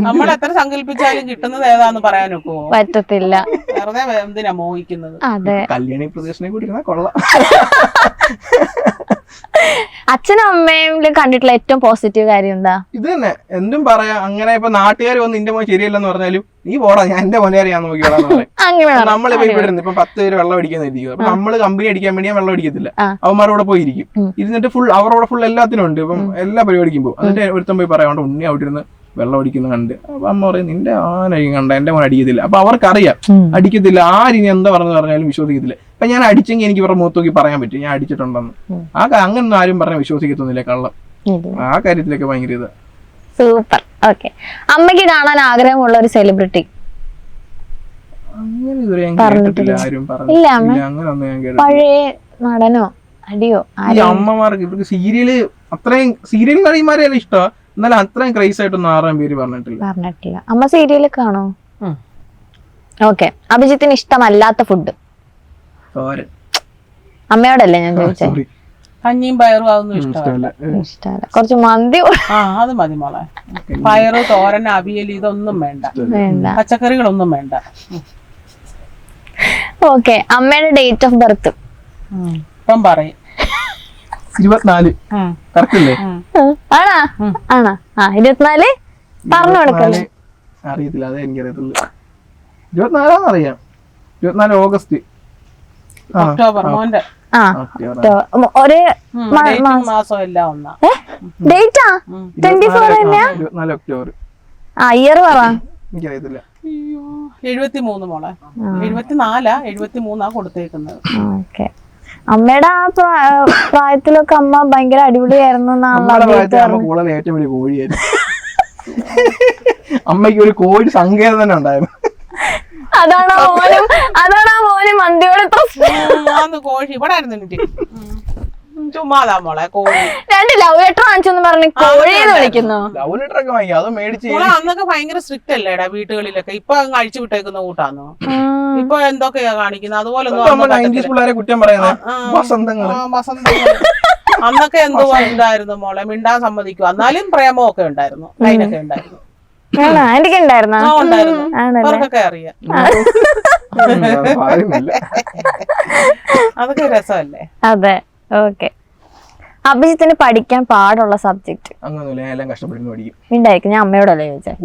[SPEAKER 2] നമ്മൾ എത്ര സങ്കല്പിച്ചാലും കിട്ടുന്നത് ഏതാന്ന് പറയാനൊക്കെ
[SPEAKER 1] പറ്റത്തില്ല.
[SPEAKER 2] വെറുതെ എന്തിനാ മോഹിക്കുന്നത്?
[SPEAKER 1] അതെ,
[SPEAKER 3] കല്യാണി പ്രദേശനെ കൂടി കൊള്ളാം.
[SPEAKER 1] അച്ഛനും അമ്മയും കണ്ടിട്ടുള്ള ഏറ്റവും പോസിറ്റീവ് കാര്യം എന്താ? ഇത്
[SPEAKER 3] തന്നെ, എന്തും പറയാം. അങ്ങനെ ഇപ്പൊ നാട്ടുകാർ വന്ന് നിന്റെ മോൻ ശരിയല്ലെന്ന് പറഞ്ഞാലും നീ പോടാ, ഞാൻ എന്റെ മോനെ അറിയാൻ നോക്കിയോളാന്ന് പറയും. നമ്മളിപ്പോ ഇവിടെ ഇരുന്ന് ഇപ്പൊ 10 പേര് വെള്ളം അടിക്കാൻ ഇരിക്കും. അപ്പൊ നമ്മള് കമ്പനി അടിക്കാൻ വേണ്ടി ഞാൻ വെള്ളം അടിക്കത്തില്ല, അവന്മാരോടെ പോയി ഇരിക്കും. ഇരുന്നിട്ട് ഫുൾ അവരോടെ ഫുൾ എല്ലാത്തിനും ഉണ്ട്. ഇപ്പം എല്ലാ പരിപാടിക്കും പോകും. എന്നിട്ട് ഒരുത്തം പോയി പറയാണ്ട് ഉണ്ണി അവിടെ ഇരുന്ന് വെള്ളം അടിക്കുന്ന കണ്ട് അപ്പൊ അമ്മ പറയും നിന്റെ ആനയും കണ്ട എന്റെ മോൻ അടിക്കത്തില്ല. അപ്പൊ അവർക്കറിയാം അടിക്കത്തില്ല. ആരിനി എന്താ പറഞ്ഞാലും വിശ്വസിക്കത്തില്ല. അപ്പൊ ഞാൻ അടിച്ചെങ്കിൽ എനിക്ക് ഇവരുടെ മുഖത്ത് നോക്കി പറയാൻ പറ്റും ഞാൻ അടിച്ചിട്ടുണ്ടെന്ന്. അങ്ങനെ ആരും പറഞ്ഞാൽ വിശ്വസിക്കത്തൊന്നുമില്ല, കള്ളം. ആ കാര്യത്തിലൊക്കെ ഭയങ്കര ഇതാ.
[SPEAKER 1] സൂപ്പർ. ഓക്കെ. അമ്മയ്ക്ക് കാണാൻ ആഗ്രഹമുള്ള ഒരു സെലിബ്രിറ്റി?
[SPEAKER 3] അങ്ങനെ ഇതുവരെ ഞാൻ കേട്ടിട്ടില്ല, ആരും പറഞ്ഞില്ല. അങ്ങനൊന്നും ഞാൻ കേട്ടിട്ടില്ല.
[SPEAKER 1] പഴയ നടനോ അടിയോ?
[SPEAKER 3] ഈ അമ്മമാർക്ക് ഇവർക്ക് സീരിയല് അത്രയും സീരിയൽ നടിമാരെയാണ് ഇഷ്ടമാണ്, എന്നാലും അത്രയും ക്രൈസ് ആയിട്ടൊന്നും ആറാം പേര് പറഞ്ഞിട്ടില്ല.
[SPEAKER 1] അമ്മ സീരിയല് കാണോ? ഓക്കെ. അഭിജിത്തിന് ഇഷ്ടമല്ലാത്ത ഫുഡ്? അമ്മയോടല്ലേ ഞാൻ ചോദിച്ചത്.
[SPEAKER 2] കഞ്ഞിയും പയറും അതൊന്നും ഇഷ്ടമല്ല.
[SPEAKER 1] കുറച്ച് മന്തി
[SPEAKER 2] അത് മതി മോളെ. പയറ്, തോരൻ, അവിയൽ ഇതൊന്നും വേണ്ട, പച്ചക്കറികളൊന്നും വേണ്ട.
[SPEAKER 1] ഓക്കെ. അമ്മയുടെ ഡേറ്റ് ഓഫ് ബർത്ത്?
[SPEAKER 2] ഇപ്പം പറയും
[SPEAKER 3] 24.
[SPEAKER 1] ആണോ? 24 പറഞ്ഞു കൊടുക്കല്ലേ?
[SPEAKER 3] അറിയത്തില്ല, അതേ എനിക്കറിയത്തുള്ളൂ. 24 അറിയാം. 24 ഓഗസ്റ്റ്.
[SPEAKER 2] ഒക്ടോബർ. മോന്റെ
[SPEAKER 1] ഒരേ
[SPEAKER 2] മാസം എല്ലാം ഒന്നാ.
[SPEAKER 1] ഡേറ്റാ 24 തന്നെയാ?
[SPEAKER 3] 24 ഒക്ടോബർ.
[SPEAKER 1] ഇയർ പറ.
[SPEAKER 3] എനിക്കറിയത്തില്ല.
[SPEAKER 2] 73 മോളെ. 74 73 കൊടുത്തേക്കുന്നത്.
[SPEAKER 1] ഓക്കെ. അമ്മയുടെ ആ പ്രായത്തിലൊക്കെ അമ്മ ഭയങ്കര അടിപൊളിയായിരുന്നു.
[SPEAKER 3] ഏറ്റവും വലിയ കോഴിയായിരുന്നു. അമ്മയ്ക്ക് ഒരു കോഴി സങ്കേതം തന്നെ ഉണ്ടായിരുന്നു.
[SPEAKER 1] അതാണോ മോനും മന്തിയോട്
[SPEAKER 2] കോഴി ഇവിടെ ചുമ്മാതാ മോളെ. കോഴി
[SPEAKER 1] 2 ലവ് ലെറ്റർ വാങ്ങിച്ചെന്ന് പറഞ്ഞ് കോഴിന്ന് വിളിക്കുന്നു.
[SPEAKER 3] ലവ് ലെറ്റർ ഒക്കെ വാങ്ങി അത് മേടിച്ച്.
[SPEAKER 2] അന്നൊക്കെ ഭയങ്കര സ്ട്രിക്റ്റ് അല്ലേടാ വീട്ടുകളിലൊക്കെ. ഇപ്പൊ അങ്ങ് അഴിച്ചു വിട്ടേക്കുന്ന കൂട്ടാന്നോ? ഇപ്പൊ എന്തൊക്കെയാ കാണിക്കുന്നത്? അതുപോലെ
[SPEAKER 3] കുറ്റം പറയുന്നത് വസന്തങ്ങൾ.
[SPEAKER 2] അന്നൊക്കെ എന്തോ ഉണ്ടായിരുന്നു മോളെ, മിണ്ടാൻ സമ്മതിക്കും. എന്നാലും പ്രേമമൊക്കെ ഉണ്ടായിരുന്നു, ലൈനൊക്കെ ഉണ്ടായിരുന്നു. അവർക്കൊക്കെ അറിയാം. അതൊക്കെ രസമല്ലേ?
[SPEAKER 1] അതെ. ഓക്കെ. അഭിജിത്തിന് പഠിക്കാൻ പാടുള്ള സബ്ജക്ട്?
[SPEAKER 3] അങ്ങനൊന്നുമില്ല, ഞാൻ എല്ലാം കഷ്ടപ്പെടുന്നു പഠിക്കും.
[SPEAKER 1] ഉണ്ടായിരിക്കും. ഞാൻ അമ്മയോടല്ലേ ചോദിച്ചത്.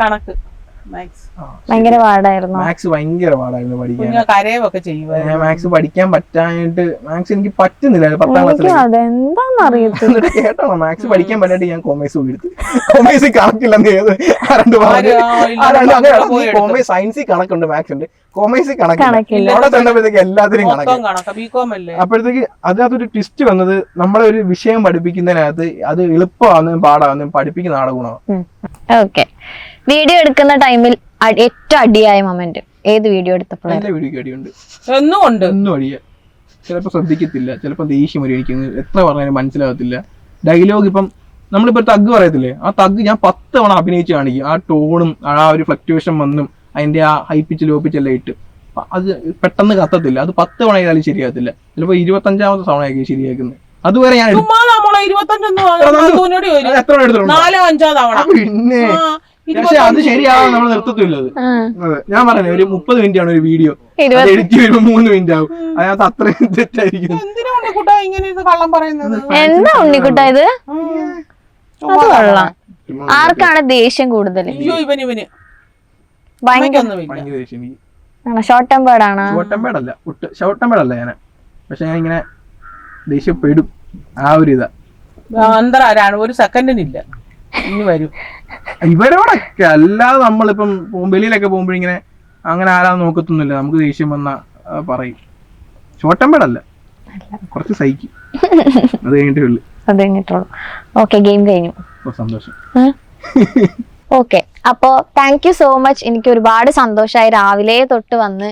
[SPEAKER 2] കണക്ക്
[SPEAKER 1] ഭയങ്കര പാടായിരുന്നു.
[SPEAKER 3] മാത്സ് ഭയങ്കര പാടായിരുന്നു പഠിക്കാൻ.
[SPEAKER 2] കരയൊക്കെ ചെയ്യുമായിരുന്നു.
[SPEAKER 3] മാത്സ് പഠിക്കാൻ പറ്റാനായിട്ട് മാത്സ് എനിക്ക് പറ്റുന്നില്ല 10ാം ക്ലാസ്സിൽ.
[SPEAKER 1] അതെന്താന്നറിയത്തില്ല
[SPEAKER 3] കേട്ടോ. മാത്സ് പഠിക്കാൻ പറ്റായിട്ട് ഞാൻ കൊമേഴ്സ് എടുത്ത്. കൊമേഴ്സ് കണക്കില്ലെന്ന് കൊമേഴ്സ് സയൻസിൽ കണക്കുണ്ട്, മാത്സ് ഉണ്ട്. കൊമേഴ്സ് കണക്കില്ല. അവിടെ ചെന്നപ്പോഴത്തേക്ക് എല്ലാത്തിനും കണക്ക്. അപ്പോഴത്തേക്ക് അതിനകത്തൊരു ട്വിസ്റ്റ് വന്നത്, നമ്മളെ ഒരു വിഷയം പഠിപ്പിക്കുന്നതിനകത്ത് അത് എളുപ്പമാണെന്നും പാടാണെന്നും പഠിപ്പിക്കുന്ന ആളെ ഗുണമാണ്.
[SPEAKER 1] ഓക്കെ. വീഡിയോ എടുക്കുന്ന ടൈമിൽ ഏറ്റവും അടിയായ മൊമെന്റ് ഏത് വീഡിയോ എടുത്തപ്പോഴാണ്?
[SPEAKER 2] എന്നും ഉണ്ട്.
[SPEAKER 3] ചിലപ്പോൾ ശ്രദ്ധിക്കത്തില്ല, ചിലപ്പോൾ ദേഷ്യം വരും എനിക്ക്, എത്ര പറഞ്ഞാലും മനസ്സിലാകത്തില്ല. ഡയലോഗ് ഇപ്പം നമ്മളിപ്പോൾ തഗ് പറയത്തില്ലേ, ആ തഗ് ഞാൻ 10 തവണ അഭിനയിച്ച് കാണിക്കും. ആ ടോണും ആ ഒരു ഫ്ലക്ച്വേഷൻ വന്നും അതിന്റെ ആ ഹൈ പിച്ച് ലോ പിച്ച് എല്ലാം ഇട്ട് അത് പെട്ടെന്ന് കത്തത്തില്ല. അത് 10 തവണ ചെയ്താലും ശരിയാകത്തില്ല. ചിലപ്പോൾ 25ാമത്തെ തവണ ആയിരിക്കും ശരിയാക്കുന്നത്. അതുവരെ ഞാൻ
[SPEAKER 2] എത്ര എടുത്തിട്ടുണ്ട്? 4-5 തവണ.
[SPEAKER 3] പിന്നെ പക്ഷെ അത് ശരിയാവാൻ നമ്മൾ നിർത്തത്തില്ല. അത് ഞാൻ പറഞ്ഞേ, ഒരു 30 മിനിറ്റ് ആണ് ഒരു വീഡിയോ, എഡിറ്റ് വരുമ്പോ 3 മിനിറ്റ് ആവും. അതിനകത്ത് അത്രയും തെറ്റായിരിക്കും.
[SPEAKER 2] എന്തിനാ ഉണ്ണിക്കുട്ടാ ഇങ്ങനെ കള്ളം പറയുന്നത്?
[SPEAKER 1] എന്താ ഉണ്ണിക്കുട്ടാ ഇത്? അത് കൊള്ളാം. ആർക്കാണ് ദേഷ്യം കൂടുതൽ?
[SPEAKER 2] അയ്യോ ഇവന്
[SPEAKER 1] ഭയങ്കര
[SPEAKER 3] ഭയങ്കര ദേഷ്യം എനിക്ക്.
[SPEAKER 1] ഷോർട്ട് ടെമ്പേർഡ് ആണ്.
[SPEAKER 3] ഷോർട്ട് ടെമ്പേർഡ് അല്ല ഞാൻ, പക്ഷെ ഞാൻ ഇങ്ങനെ ദേഷ്യപ്പെടും. ആ ഒരു ഇതാ
[SPEAKER 2] അന്തരാണ്, ഒരു സെക്കൻഡിനില്ല ഇനി വരും
[SPEAKER 3] ഇവരോടൊക്കെ. അല്ലാതെ നമ്മളിപ്പം വെളിയിലൊക്കെ പോകുമ്പോഴിങ്ങനെ അങ്ങനെ ആരാന്ന് നോക്കത്തൊന്നുമില്ല. നമുക്ക് ദേഷ്യം വന്ന പറയും. ഷോർട്ട് ടെമ്പേർഡ് അല്ല, കുറച്ച് സഹിക്കും. അത് കഴിഞ്ഞിട്ടുള്ളൂ.
[SPEAKER 1] അത് കഴിഞ്ഞിട്ടുള്ളൂ. ഓക്കെ, ഗെയിം കഴിഞ്ഞു.
[SPEAKER 3] സന്തോഷം.
[SPEAKER 1] ഓക്കെ, അപ്പോ താങ്ക് യു സോ മച്ച്. എനിക്ക് ഒരുപാട് സന്തോഷമായി. രാവിലെ തൊട്ട് വന്ന്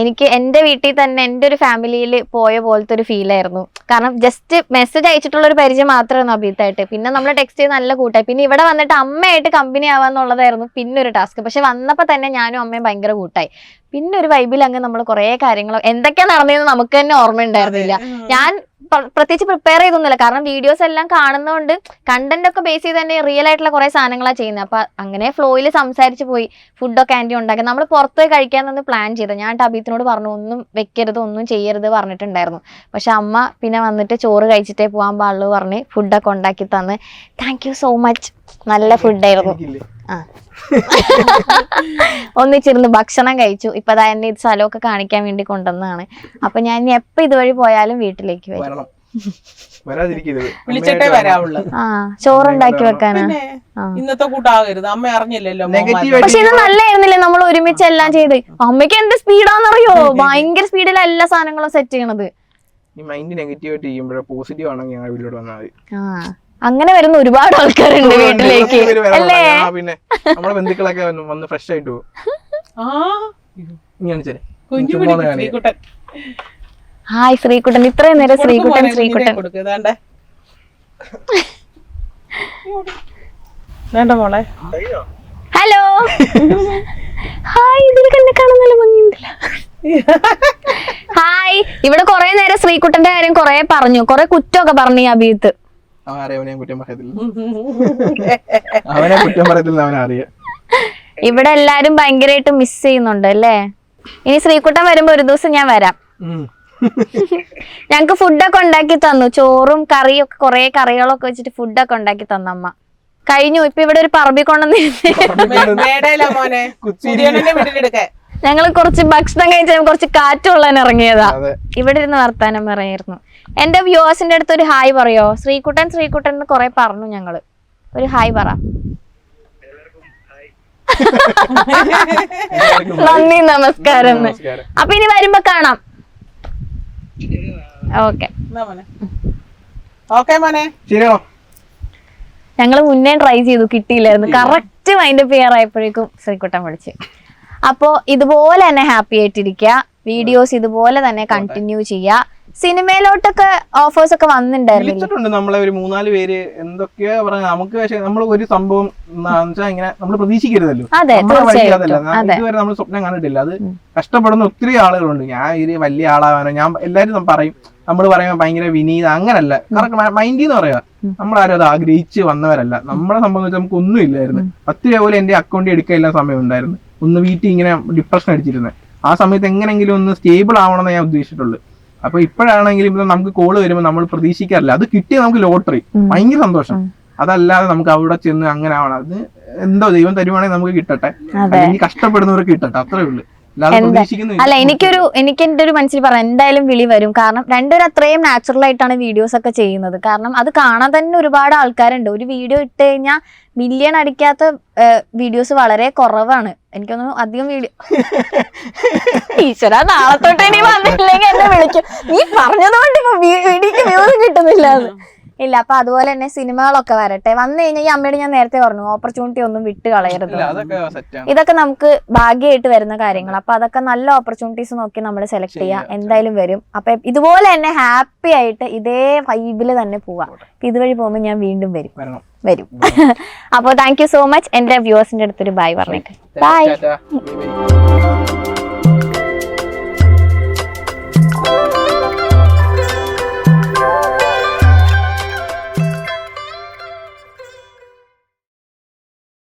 [SPEAKER 1] എനിക്ക് എൻ്റെ വീട്ടിൽ തന്നെ എൻ്റെ ഒരു ഫാമിലിയിൽ പോയ പോലത്തെ ഒരു ഫീൽ ആയിരുന്നു. കാരണം ജസ്റ്റ് മെസ്സേജ് അയച്ചിട്ടുള്ള ഒരു പരിചയം മാത്രമായിരുന്നു അഭിത്തായിട്ട്. പിന്നെ നമ്മൾ ടെക്സ്റ്റ് ചെയ്ത് നല്ല കൂട്ടായി. പിന്നെ ഇവിടെ വന്നിട്ട് അമ്മയായിട്ട് കമ്പനി ആവാന്നുള്ളതായിരുന്നു പിന്നെ ഒരു ടാസ്ക്. പക്ഷെ വന്നപ്പോൾ തന്നെ ഞാനും അമ്മയും ഭയങ്കര കൂട്ടായി. പിന്നെ ഒരു വൈബിൽ അങ്ങ് നമ്മൾ കുറേ കാര്യങ്ങൾ എന്തൊക്കെയാ നടന്നതെന്ന് നമുക്ക് തന്നെ ഓർമ്മ ഉണ്ടായിരുന്നില്ല. ഞാൻ പ്രത്യേകിച്ച് പ്രിപ്പയർ ചെയ്തൊന്നുമില്ല, കാരണം വീഡിയോസ് എല്ലാം കാണുന്നതുകൊണ്ട് കണ്ടന്റ് ഒക്കെ ബേസ് ചെയ്ത് തന്നെ റിയൽ ആയിട്ടുള്ള കുറെ സാധനങ്ങളാണ് ചെയ്യുന്നത്. അപ്പൊ അങ്ങനെ ഫ്ലോയിൽ സംസാരിച്ച് പോയി. ഫുഡൊക്കെ ആൻറ്റി ഉണ്ടാക്കി. നമ്മൾ പുറത്തുപോയി കഴിക്കാമെന്ന് പ്ലാൻ ചെയ്തത്. ഞാൻ ടബീത്തിനോട് പറഞ്ഞു ഒന്നും വെക്കരുത്, ഒന്നും ചെയ്യരുത് പറഞ്ഞിട്ടുണ്ടായിരുന്നു. പക്ഷെ അമ്മ പിന്നെ വന്നിട്ട് ചോറ് കഴിച്ചിട്ടേ പോകാൻ പാടുള്ളൂ പറഞ്ഞ് ഫുഡൊക്കെ ഉണ്ടാക്കി തന്ന്. Thank you so much. നല്ല ഫുഡായിരുന്നു. ആ ഒന്നിച്ചിരുന്ന് ഭക്ഷണം കഴിച്ചു. ഇപ്പൊ എന്നെ ഇത് സ്ഥലമൊക്കെ കാണിക്കാൻ വേണ്ടി കൊണ്ടുവന്നതാണ്. അപ്പൊ ഞാൻ ഇനി എപ്പോ ഇതുവഴി പോയാലും വീട്ടിലേക്ക് വരും.
[SPEAKER 2] വിളിച്ചിട്ടേ വരാവുള്ളൂ.
[SPEAKER 1] ആ, ചോറുണ്ടാക്കി വെക്കാനാ.
[SPEAKER 2] ഇന്നത്തെ കൂട്ടാകരുത്, അമ്മ അറിഞ്ഞില്ലല്ലോ.
[SPEAKER 1] പക്ഷെ ഇത് നല്ലായിരുന്നില്ലേ നമ്മൾ ഒരുമിച്ച് എല്ലാം ചെയ്ത്? അമ്മയ്ക്ക് എന്ത് സ്പീഡാന്നറിയോ? ഭയങ്കര സ്പീഡിൽ എല്ലാ സാധനങ്ങളും സെറ്റ് ചെയ്യണത്. അങ്ങനെ വരുന്ന ഒരുപാട് ആൾക്കാരുണ്ട് വീട്ടിലേക്ക് അല്ലേ?
[SPEAKER 3] നമ്മളെ ബന്ധുക്കളൊക്കെ വന്ന് ഫ്രഷ് ആയിട്ട് പോകും.
[SPEAKER 1] ഹായ് ശ്രീകുട്ടൻ. ഇത്രയും നേരം ശ്രീകുട്ടൻ
[SPEAKER 2] മോളെ.
[SPEAKER 1] ഹലോ. ഹായ്, ഇതിൽ കണ്ടെ കാണാൻ നല്ല ഭംഗിയുണ്ടല്ലോ. ഹായ്. ഇവിടെ കൊറേ നേരം ശ്രീകുട്ടന്റെ കാര്യം കൊറേ പറഞ്ഞു, കൊറേ കുറ്റമൊക്കെ പറഞ്ഞു അഭിത്ത്.
[SPEAKER 3] അവനെ കുറ്റം പറയത്തില്ല, അവനറിയാം.
[SPEAKER 1] ഇവിടെ എല്ലാരും ഭയങ്കരമായിട്ട് മിസ് ചെയ്യുന്നുണ്ട് അല്ലേ? ഇനി ശ്രീകുട്ടൻ വരുമ്പോ ഒരു ദിവസം ഞാൻ വരാം. ഞങ്ങക്ക് ഫുഡൊക്കെ ഉണ്ടാക്കി തന്നു. ചോറും കറിയും ഒക്കെ കൊറേ കറികളൊക്കെ വെച്ചിട്ട് ഫുഡൊക്കെ ഉണ്ടാക്കി തന്നു അമ്മ. കഴിഞ്ഞു. ഇപ്പൊ ഇവിടെ ഒരു പറമ്പിൽ കൊണ്ടുവന്ന് ഞങ്ങള് കുറച്ച് ഭക്ഷണം കഴിച്ചാൽ കുറച്ച് കാറ്റുള്ളതിന് ഇറങ്ങിയതാ. ഇവിടെ ഇരുന്ന് വർത്താനം പറയായിരുന്നു. എന്റെ വ്യൂവേഴ്സിന്റെ അടുത്ത് ഒരു ഹായ് പറയോ? ശ്രീകുട്ടൻ എന്ന് കൊറേ പറഞ്ഞു. ഞങ്ങള് ഒരു ഹായ് പറ. നന്ദി, നമസ്കാരം. അപ്പൊ ഇനി വരുമ്പോ കാണാം. ഓക്കെ ഞങ്ങള് മുന്നേ ട്രൈ ചെയ്തു, കിട്ടിയില്ലായിരുന്നു. കറക്റ്റ് മൈൻഡ് പെയർ ആയപ്പോഴേക്കും ശ്രീകുട്ടൻ വിളിച്ച്. അപ്പോ ഇതുപോലെ തന്നെ ഹാപ്പി ആയിട്ടിരിക്കുക. വീഡിയോസ് ഇതുപോലെ തന്നെ കണ്ടിന്യൂ ചെയ്യുക. സിനിമയിലോട്ടൊക്കെ ഓഫേഴ്സ് ഒക്കെ വന്നിട്ടുണ്ടായിരുന്നു.
[SPEAKER 3] നമ്മളെ ഒരു 3-4 പേര് എന്തൊക്കെയാ പറഞ്ഞ നമുക്ക്. പക്ഷെ നമ്മൾ ഒരു സംഭവം ഇങ്ങനെ നമ്മൾ പ്രതീക്ഷിക്കരുതല്ലോ. ഇതുവരെ നമ്മൾ സ്വപ്നം കണ്ടിട്ടില്ല. അത് കഷ്ടപ്പെടുന്ന ഒത്തിരി ആളുകളുണ്ട്. ഞാൻ ഒരു വലിയ ആളാവാനോ, ഞാൻ എല്ലാരും പറയും, നമ്മൾ പറയുമ്പോ ഭയങ്കര വിനീത, അങ്ങനല്ല. കറക്റ്റ് മൈൻഡ് എന്ന് പറയാ. നമ്മളാരും അത് ആഗ്രഹിച്ച് വന്നവരല്ല. നമ്മളെ സംബന്ധിച്ച് നമുക്ക് ഒന്നും ഇല്ലായിരുന്നു. 10 രൂപ പോലെ എന്റെ അക്കൗണ്ടിൽ എടുക്കാനുള്ള സമയം ഉണ്ടായിരുന്നു. ഒന്ന് വീട്ടിൽ ഇങ്ങനെ ഡിപ്രഷൻ അടിച്ചിരുന്നത്. ആ സമയത്ത് എങ്ങനെങ്കിലും ഒന്ന് സ്റ്റേബിൾ ആവണമെന്ന് ഞാൻ ഉദ്ദേശിച്ചിട്ടുള്ളൂ. അപ്പൊ ഇപ്പോഴാണെങ്കിലും നമുക്ക് കോള് വരുമ്പോൾ നമ്മൾ പ്രതീക്ഷിക്കാറില്ല. അത് കിട്ടിയ നമുക്ക് ലോട്ടറി, ഭയങ്കര സന്തോഷം. അതല്ലാതെ നമുക്ക് അവിടെ ചെന്ന് അങ്ങനെ ആവണം. അത് എന്തോ ദൈവം തരുവാണെങ്കിൽ നമുക്ക് കിട്ടട്ടെ, അല്ലെങ്കിൽ കഷ്ടപ്പെടുന്നവർക്ക് കിട്ടട്ടെ, അത്രേ ഉള്ളൂ.
[SPEAKER 1] അല്ല, എനിക്ക് എന്റെ ഒരു മനസ്സിൽ പറയാം, എന്തായാലും വിളി വരും. കാരണം രണ്ടുപേരും അത്രയും നാച്ചുറൽ ആയിട്ടാണ് വീഡിയോസ് ഒക്കെ ചെയ്യുന്നത്. കാരണം അത് കാണാൻ തന്നെ ഒരുപാട് ആൾക്കാരുണ്ട്. ഒരു വീഡിയോ ഇട്ട് കഴിഞ്ഞാൽ മില്യൺ അടിക്കാത്ത വീഡിയോസ് വളരെ കുറവാണ്. എനിക്കൊന്നും അധികം വീഡിയോ ഈശ്വര നാളെ തൊട്ട് ഇനി വന്നില്ലെങ്കിൽ എന്നെ വിളിക്കും, നീ പറഞ്ഞതുകൊണ്ട് വീഡിയോക്ക് വ്യൂസ് കിട്ടുന്നില്ല. ഇല്ല. അപ്പൊ അതുപോലെ തന്നെ സിനിമകളൊക്കെ വരട്ടെ. വന്നു കഴിഞ്ഞാൽ ഈ അമ്മയോട് ഞാൻ നേരത്തെ പറഞ്ഞു ഓപ്പർച്യൂണിറ്റി ഒന്നും വിട്ട് കളയരുത്. ഇതൊക്കെ നമുക്ക് ഭാഗ്യമായിട്ട് വരുന്ന കാര്യങ്ങൾ. അപ്പൊ അതൊക്കെ നല്ല ഓപ്പർച്യൂണിറ്റീസ് നോക്കി നമ്മൾ സെലക്ട് ചെയ്യുക. എന്തായാലും വരും. അപ്പൊ ഇതുപോലെ തന്നെ ഹാപ്പി ആയിട്ട് ഇതേ വൈബില് തന്നെ പോവാം. ഇതുവഴി പോകുമ്പോൾ ഞാൻ വീണ്ടും വരും. അപ്പൊ താങ്ക് യു സോ മച്ച്. എന്റെ വ്യൂവേഴ്സിന്റെ അടുത്തൊരു ബൈ പറഞ്ഞേക്ക്. ബൈ.